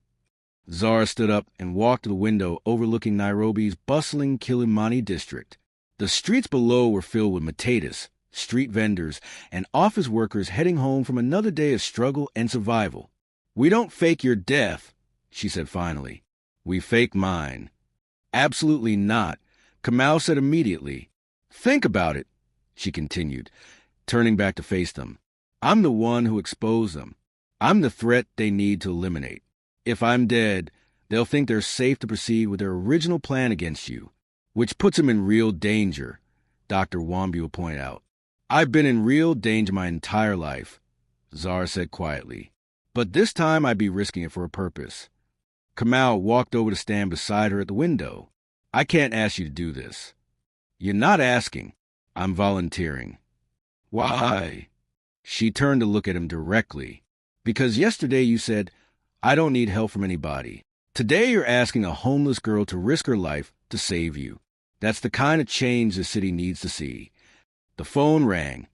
Zara stood up and walked to the window overlooking Nairobi's bustling Kilimani district. The streets below were filled with matatas, street vendors, and office workers heading home from another day of struggle and survival. We don't fake your death, she said finally. We fake mine. Absolutely not, Kamau said immediately. Think about it, she continued, turning back to face them. I'm the one who exposed them. I'm the threat they need to eliminate. If I'm dead, they'll think they're safe to proceed with their original plan against you, which puts them in real danger, Dr. Wambua pointed out. I've been in real danger my entire life, Zara said quietly. But this time I'd be risking it for a purpose. Kamau walked over to stand beside her at the window. I can't ask you to do this. You're not asking. I'm volunteering. Why? She turned to look at him directly. Because yesterday you said, I don't need help from anybody. Today you're asking a homeless girl to risk her life to save you. That's the kind of change the city needs to see. The phone rang,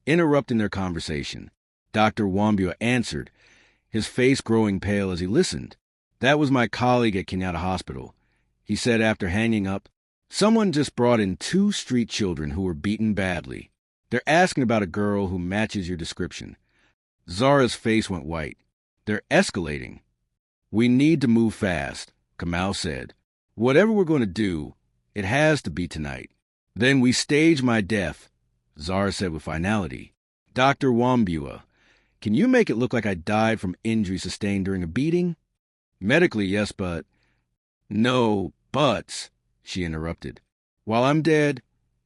interrupting their conversation. Dr. Wambua answered, his face growing pale as he listened. That was my colleague at Kenyatta Hospital. He said after hanging up, someone just brought in 2 street children who were beaten badly. They're asking about a girl who matches your description. Zara's face went white. They're escalating. We need to move fast, Kamau said. Whatever we're going to do, it has to be tonight. Then we stage my death, Zara said with finality. Dr. Wambua, can you make it look like I died from injuries sustained during a beating? Medically, yes, but... No buts, she interrupted. While I'm dead,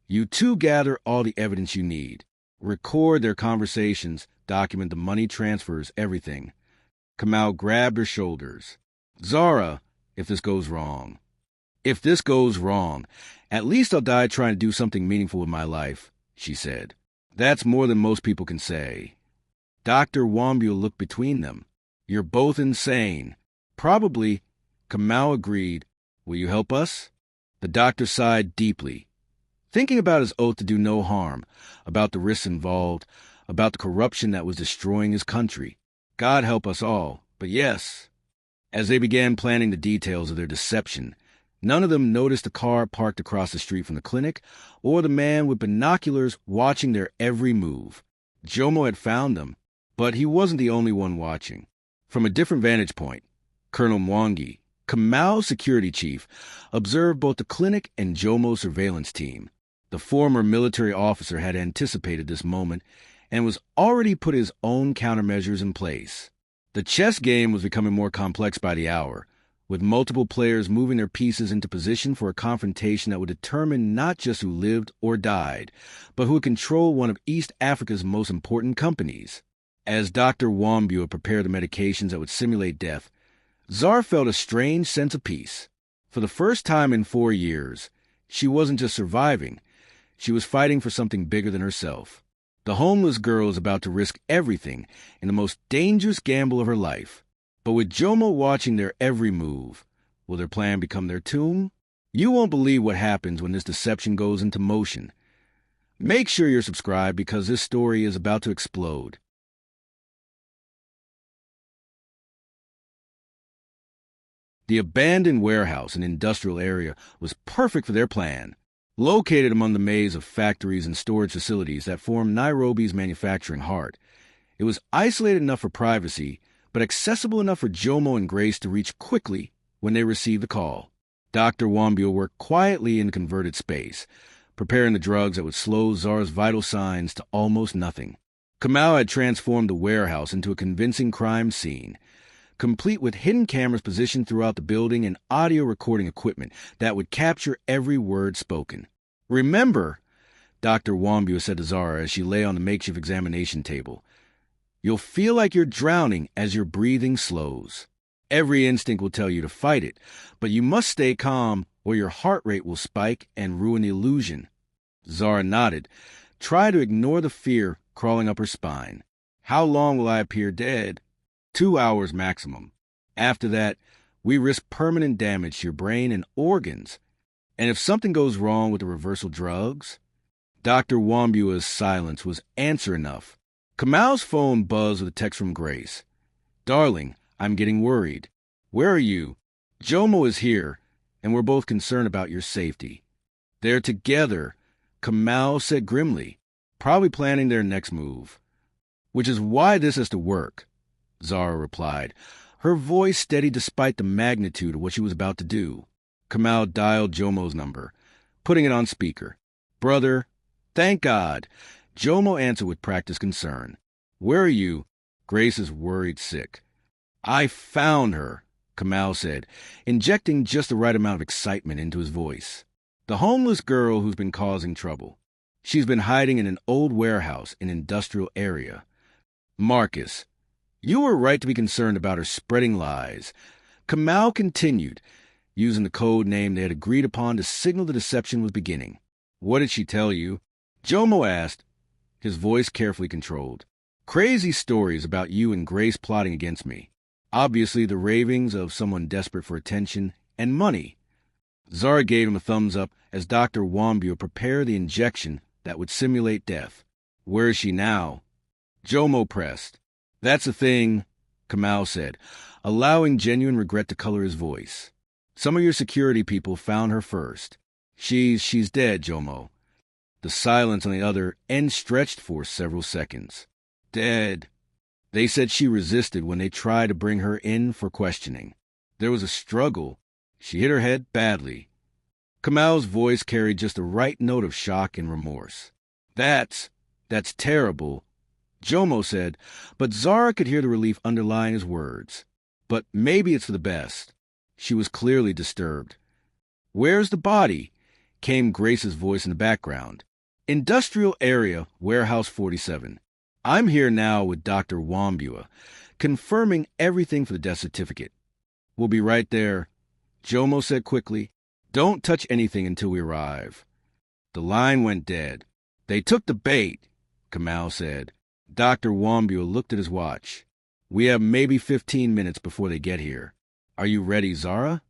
you two gather all the evidence you need. Record their conversations, document the money transfers, everything. Kamau grabbed her shoulders. Zara, if this goes wrong. If this goes wrong, at least I'll die trying to do something meaningful with my life, she said. That's more than most people can say. Dr. Wambua looked between them. You're both insane. Probably, Kamau agreed. Will you help us? The doctor sighed deeply, thinking about his oath to do no harm, about the risks involved, about the corruption that was destroying his country. God help us all, but yes. As they began planning the details of their deception, none of them noticed the car parked across the street from the clinic or the man with binoculars watching their every move. Jomo had found them, but he wasn't the only one watching. From a different vantage point, Colonel Mwangi, Kamau's security chief, observed both the clinic and Jomo's surveillance team. The former military officer had anticipated this moment and was already put his own countermeasures in place. The chess game was becoming more complex by the hour, with multiple players moving their pieces into position for a confrontation that would determine not just who lived or died, but who would control one of East Africa's most important companies. As Dr. Wambua prepared the medications that would simulate death, Zara felt a strange sense of peace. For the first time in 4 years, she wasn't just surviving, she was fighting for something bigger than herself. The homeless girl is about to risk everything in the most dangerous gamble of her life. But with Jomo watching their every move, will their plan become their tomb? You won't believe what happens when this deception goes into motion. Make sure you're subscribed because this story is about to explode. The abandoned warehouse and industrial area was perfect for their plan. Located among the maze of factories and storage facilities that form Nairobi's manufacturing heart, it was isolated enough for privacy, but accessible enough for Jomo and Grace to reach quickly when they received the call. Dr. Wambua worked quietly in the converted space, preparing the drugs that would slow Zara's vital signs to almost nothing. Kamau had transformed the warehouse into a convincing crime scene, complete with hidden cameras positioned throughout the building and audio recording equipment that would capture every word spoken. "Remember," Dr. Wambua said to Zara as she lay on the makeshift examination table, "you'll feel like you're drowning as your breathing slows. Every instinct will tell you to fight it, but you must stay calm or your heart rate will spike and ruin the illusion." Zara nodded, trying to ignore the fear crawling up her spine. "How long will I appear dead?" 2 hours maximum. After that, we risk permanent damage to your brain and organs. And if something goes wrong with the reversal drugs?" Dr. Wambua's silence was answer enough. Kamau's phone buzzed with a text from Grace. "Darling, I'm getting worried. Where are you? Jomo is here, and we're both concerned about your safety." "They're together," Kamau said grimly, "probably planning their next move." "Which is why this has to work," Zara replied, her voice steady despite the magnitude of what she was about to do. Kamau dialed Jomo's number, putting it on speaker. "Brother, thank God." Jomo answered with practiced concern. "Where are you?" Grace is worried sick. "I found her," Kamau said, injecting just the right amount of excitement into his voice. "The homeless girl who's been causing trouble. She's been hiding in an old warehouse in an industrial area. Marcus, you were right to be concerned about her spreading lies." Kamau continued, using the code name they had agreed upon to signal the deception was beginning. "What did she tell you?" Jomo asked, his voice carefully controlled. "Crazy stories about you and Grace plotting against me. Obviously the ravings of someone desperate for attention and money." Zara gave him a thumbs up as Dr. Wambua prepared the injection that would simulate death. "Where is she now?" Jomo pressed. "That's the thing," Kamau said, allowing genuine regret to color his voice. "Some of your security people found her first. She's dead, Jomo." The silence on the other end stretched for several seconds. "Dead." They said she resisted when they tried to bring her in for questioning. There was a struggle. She hit her head badly. Kamau's voice carried just the right note of shock and remorse. That's terrible," Jomo said, but Zara could hear the relief underlying his words. "But maybe it's for the best." She was clearly disturbed. "Where's the body?" came Grace's voice in the background. "Industrial area, warehouse 47. I'm here now with Dr. Wambua, confirming everything for the death certificate." "We'll be right there," Jomo said quickly. "Don't touch anything until we arrive." The line went dead. "They took the bait," Kamau said. Dr. Wambua looked at his watch. "We have maybe 15 minutes before they get here. Are you ready, Zara?"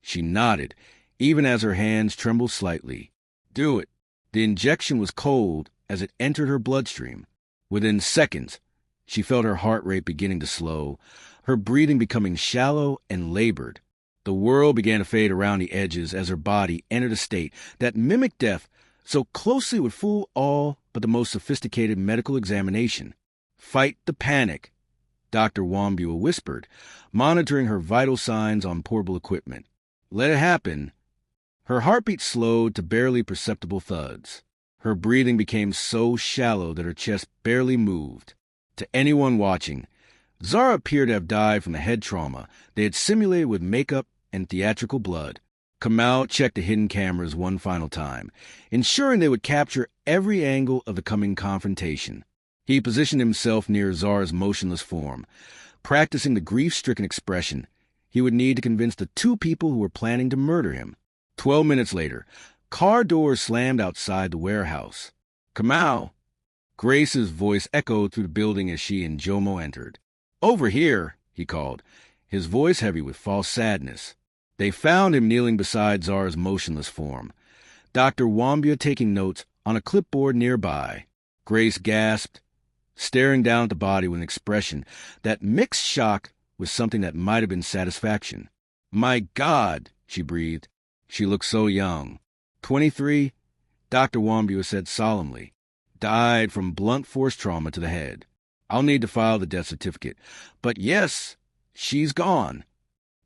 She nodded, even as her hands trembled slightly. "Do it." The injection was cold as it entered her bloodstream. Within seconds, she felt her heart rate beginning to slow, her breathing becoming shallow and labored. The world began to fade around the edges as her body entered a state that mimicked death so closely it would fool all but the most sophisticated medical examination. "Fight the panic," Dr. Wambua whispered, monitoring her vital signs on portable equipment. "Let it happen." Her heartbeat slowed to barely perceptible thuds. Her breathing became so shallow that her chest barely moved. To anyone watching, Zara appeared to have died from the head trauma they had simulated with makeup and theatrical blood. Kamau checked the hidden cameras one final time, ensuring they would capture every angle of the coming confrontation. He positioned himself near Zara's motionless form, practicing the grief-stricken expression he would need to convince the two people who were planning to murder him. 12 minutes later, car doors slammed outside the warehouse. "Kamau!" Grace's voice echoed through the building as she and Jomo entered. "Over here," he called, his voice heavy with false sadness. They found him kneeling beside Zara's motionless form, Dr. Wambua taking notes on a clipboard nearby. Grace gasped, staring down at the body with an expression that mixed shock with something that might have been satisfaction. "My God," she breathed. She looked so young. 23, Dr. Wambua said solemnly. "Died from blunt force trauma to the head. I'll need to file the death certificate. But yes, she's gone."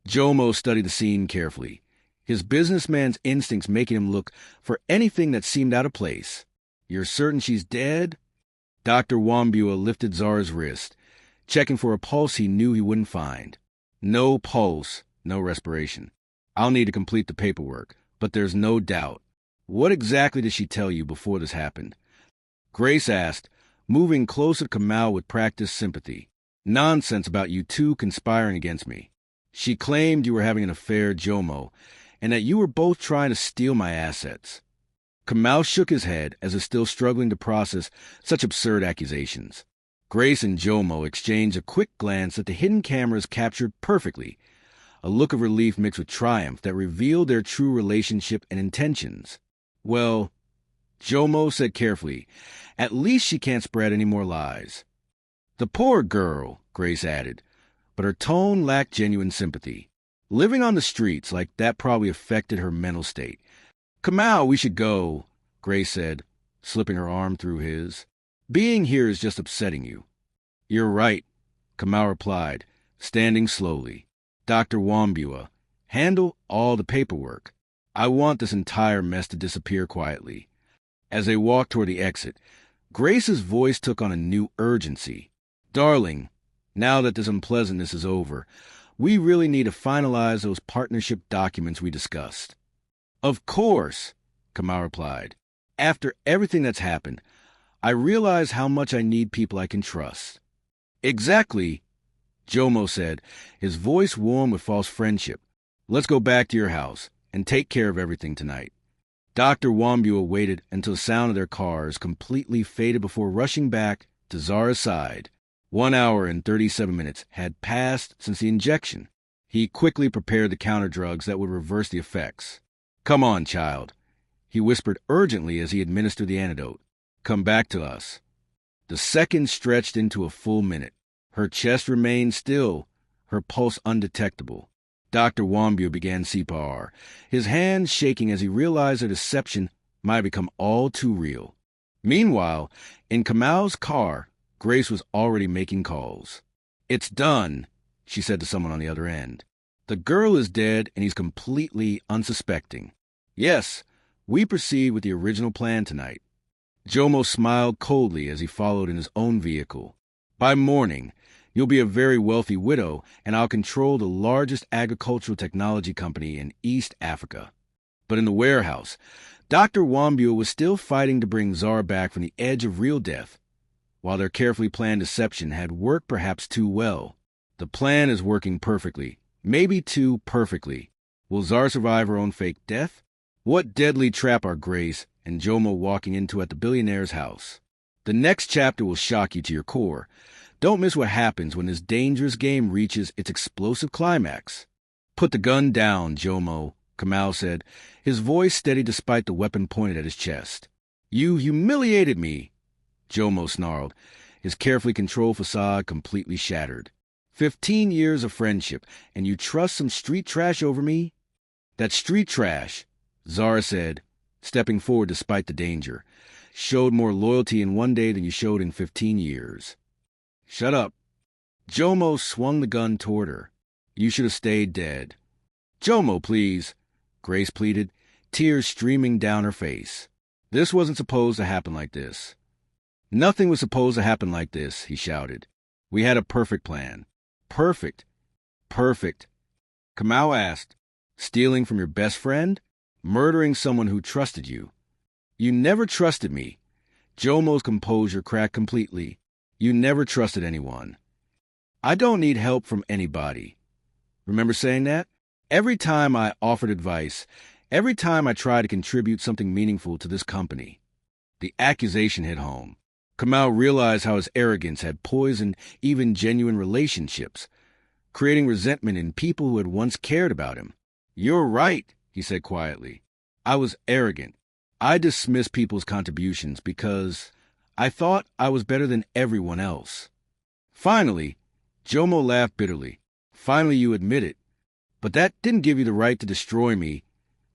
Jomo studied the scene carefully, his businessman's instincts making him look for anything that seemed out of place. "You're certain she's dead?" Dr. Wambua lifted Zara's wrist, checking for a pulse he knew he wouldn't find. "No pulse, no respiration. I'll need to complete the paperwork, but there's no doubt." "What exactly did she tell you before this happened?" Grace asked, moving closer to Kamau with practiced sympathy. "Nonsense about you two conspiring against me. She claimed you were having an affair, Jomo, and that you were both trying to steal my assets." Kamau shook his head as if still struggling to process such absurd accusations. Grace and Jomo exchanged a quick glance that the hidden cameras captured perfectly, a look of relief mixed with triumph that revealed their true relationship and intentions. "Well," Jomo said carefully, "at least she can't spread any more lies." "The poor girl," Grace added, but her tone lacked genuine sympathy. "Living on the streets like that probably affected her mental state." "Kamau, we should go," Grace said, slipping her arm through his. "Being here is just upsetting you." "You're right," Kamau replied, standing slowly. "Dr. Wambua, handle all the paperwork. I want this entire mess to disappear quietly." As they walked toward the exit, Grace's voice took on a new urgency. "Darling, now that this unpleasantness is over, we really need to finalize those partnership documents we discussed." "Of course," Kamau replied. "After everything that's happened, I realize how much I need people I can trust." "Exactly," Jomo said, his voice warm with false friendship. "Let's go back to your house and take care of everything tonight." Dr. Wambua waited until the sound of their cars completely faded before rushing back to Zara's side. 1 hour and 37 minutes had passed since the injection. He quickly prepared the counter drugs that would reverse the effects. "Come on, child," he whispered urgently as he administered the antidote. "Come back to us." The seconds stretched into a full minute. Her chest remained still, her pulse undetectable. Dr. Wambua began CPR, his hands shaking as he realized their deception might have become all too real. Meanwhile, in Kamau's car, Grace was already making calls. "It's done," she said to someone on the other end. "The girl is dead and he's completely unsuspecting. Yes, we proceed with the original plan tonight." Jomo smiled coldly as he followed in his own vehicle. "By morning, you'll be a very wealthy widow, and I'll control the largest agricultural technology company in East Africa." But in the warehouse, Dr. Wambua was still fighting to bring Zara back from the edge of real death. While their carefully planned deception had worked perhaps too well, the plan is working perfectly, maybe too perfectly. Will Zara survive her own fake death? What deadly trap are Grace and Jomo walking into at the billionaire's house? The next chapter will shock you to your core. Don't miss what happens when this dangerous game reaches its explosive climax. "Put the gun down, Jomo," Kamau said, his voice steady despite the weapon pointed at his chest. "You humiliated me," Jomo snarled, his carefully controlled facade completely shattered. 15 years of friendship, and you trust some street trash over me?" "That street trash," Zara said, stepping forward despite the danger, "showed more loyalty in one day than you showed in 15 years. "Shut up." Jomo swung the gun toward her. "You should have stayed dead." "Jomo, please," Grace pleaded, tears streaming down her face. "This wasn't supposed to happen like this." "Nothing was supposed to happen like this," he shouted. "We had a perfect plan." "Perfect. Perfect." Kamau asked, Stealing from your best friend? Murdering someone who trusted you? You never trusted me. Jomo's composure cracked completely. You never trusted anyone. I don't need help from anybody. Remember saying that? Every time I offered advice, every time I tried to contribute something meaningful to this company. The accusation hit home. Kamau realized how his arrogance had poisoned even genuine relationships, creating resentment in people who had once cared about him. You're right, he said quietly. I was arrogant. I dismissed people's contributions because I thought I was better than everyone else. Finally, Jomo laughed bitterly. Finally, you admit it. But that didn't give you the right to destroy me.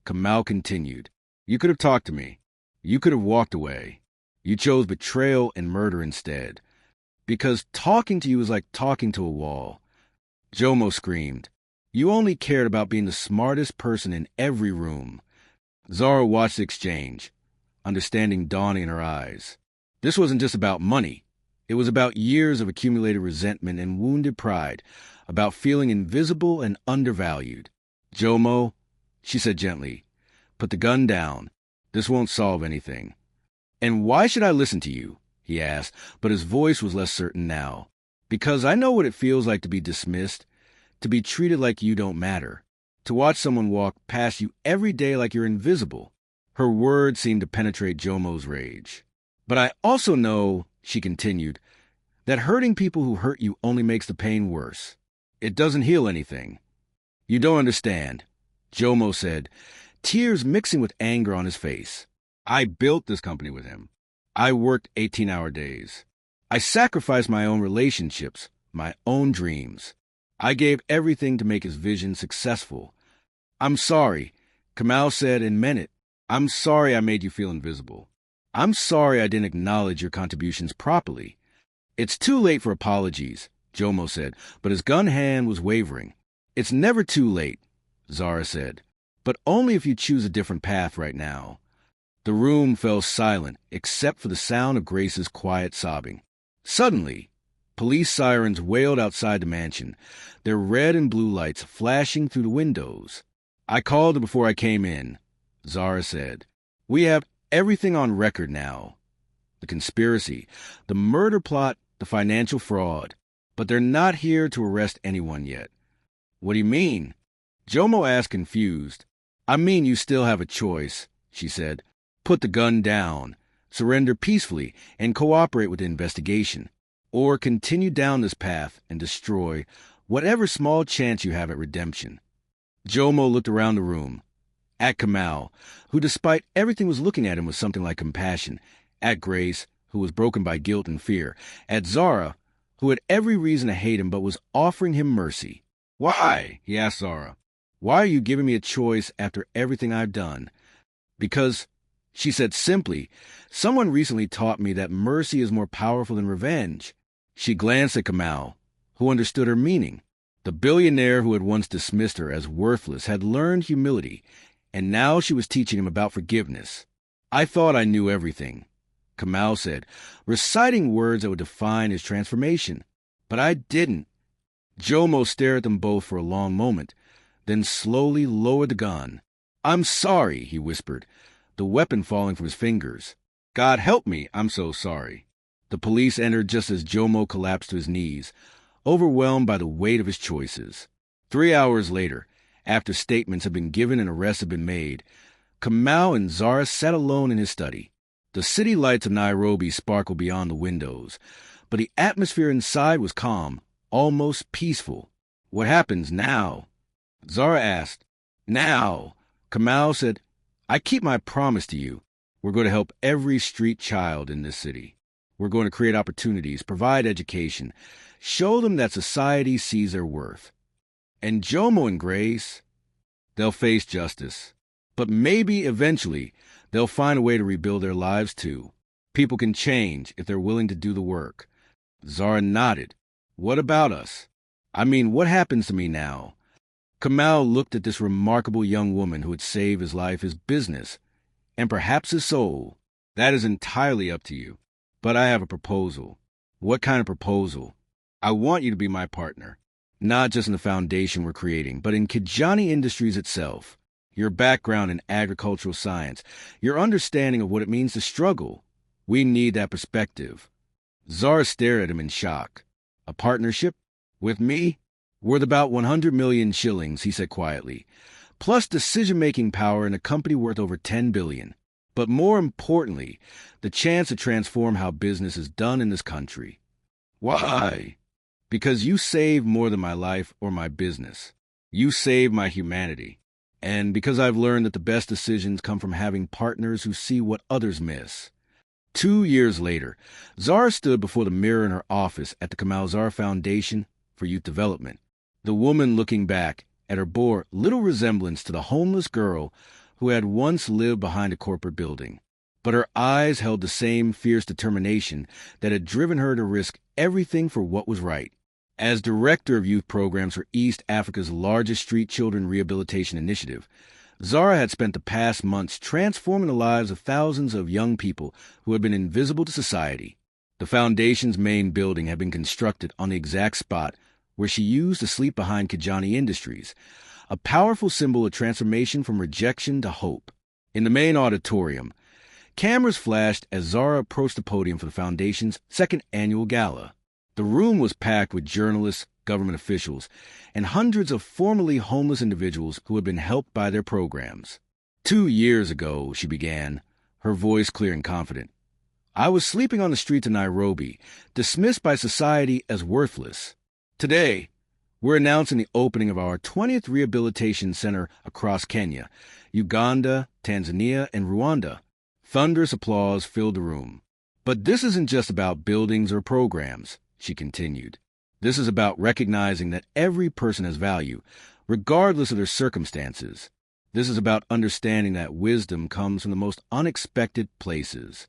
Kamau continued. You could have talked to me. You could have walked away. You chose betrayal and murder instead. Because talking to you is like talking to a wall. Jomo screamed. You only cared about being the smartest person in every room. Zara watched the exchange, understanding dawning in her eyes. This wasn't just about money. It was about years of accumulated resentment and wounded pride, about feeling invisible and undervalued. Jomo, she said gently, put the gun down. This won't solve anything. And why should I listen to you? He asked, but his voice was less certain now. Because I know what it feels like to be dismissed, to be treated like you don't matter, to watch someone walk past you every day like you're invisible. Her words seemed to penetrate Jomo's rage. But I also know, she continued, that hurting people who hurt you only makes the pain worse. It doesn't heal anything. You don't understand, Jomo said, tears mixing with anger on his face. I built this company with him. I worked 18-hour days. I sacrificed my own relationships, my own dreams. I gave everything to make his vision successful. I'm sorry, Kamau said and meant it. I'm sorry I made you feel invisible. I'm sorry I didn't acknowledge your contributions properly. It's too late for apologies, Jomo said, but his gun hand was wavering. It's never too late, Zara said, but only if you choose a different path right now. The room fell silent, except for the sound of Grace's quiet sobbing. Suddenly, police sirens wailed outside the mansion, their red and blue lights flashing through the windows. I called it before I came in, Zara said. We have everything on record now. The conspiracy, the murder plot, the financial fraud. But they're not here to arrest anyone yet. What do you mean? Jomo asked, confused. I mean you still have a choice, she said. Put the gun down, surrender peacefully, and cooperate with the investigation. Or continue down this path and destroy whatever small chance you have at redemption. Jomo looked around the room. At Kamau, who despite everything was looking at him with something like compassion. At Grace, who was broken by guilt and fear. At Zara, who had every reason to hate him but was offering him mercy. Why? He asked Zara. Why are you giving me a choice after everything I've done? Because, she said simply, someone recently taught me that mercy is more powerful than revenge. She glanced at Kamau, who understood her meaning. The billionaire who had once dismissed her as worthless had learned humility, and now she was teaching him about forgiveness. I thought I knew everything, Kamau said, reciting words that would define his transformation. But I didn't. Jomo stared at them both for a long moment, then slowly lowered the gun. I'm sorry, he whispered, the weapon falling from his fingers. God help me, I'm so sorry. The police entered just as Jomo collapsed to his knees, overwhelmed by the weight of his choices. 3 hours later, after statements had been given and arrests had been made, Kamau and Zara sat alone in his study. The city lights of Nairobi sparkled beyond the windows, but the atmosphere inside was calm, almost peaceful. What happens now? Zara asked. Now, Kamau said, I keep my promise to you. We're going to help every street child in this city. We're going to create opportunities, provide education, show them that society sees their worth. And Jomo and Grace, they'll face justice. But maybe eventually they'll find a way to rebuild their lives too. People can change if they're willing to do the work. Zara nodded. What about us? I mean, what happens to me now? Kamau looked at this remarkable young woman who had saved his life, his business, and perhaps his soul. That is entirely up to you. But I have a proposal. What kind of proposal? I want you to be my partner. not just in the foundation we're creating, but in Kijani Industries itself. Your background in agricultural science, your understanding of what it means to struggle. We need that perspective. Zara stared at him in shock. A partnership? With me? Worth about 100 million shillings, he said quietly, plus decision-making power in a company worth over 10 billion. But more importantly, the chance to transform how business is done in this country. Why? Because you saved more than my life or my business. You saved my humanity. And because I've learned that the best decisions come from having partners who see what others miss. 2 years later, Zara stood before the mirror in her office at the Kamal Zara Foundation for Youth Development. The woman looking back at her bore little resemblance to the homeless girl who had once lived behind a corporate building. But her eyes held the same fierce determination that had driven her to risk everything for what was right. As director of youth programs for East Africa's largest street children rehabilitation initiative, Zara had spent the past months transforming the lives of thousands of young people who had been invisible to society. The foundation's main building had been constructed on the exact spot where she used to sleep behind Kijani Industries, a powerful symbol of transformation from rejection to hope. In the main auditorium, cameras flashed as Zara approached the podium for the foundation's second annual gala. The room was packed with journalists, government officials, and hundreds of formerly homeless individuals who had been helped by their programs. 2 years ago, she began, her voice clear and confident, I was sleeping on the streets of Nairobi, dismissed by society as worthless. Today, we're announcing the opening of our 20th rehabilitation center across Kenya, Uganda, Tanzania, and Rwanda. Thunderous applause filled the room. But this isn't just about buildings or programs, she continued. This is about recognizing that every person has value, regardless of their circumstances. This is about understanding that wisdom comes from the most unexpected places.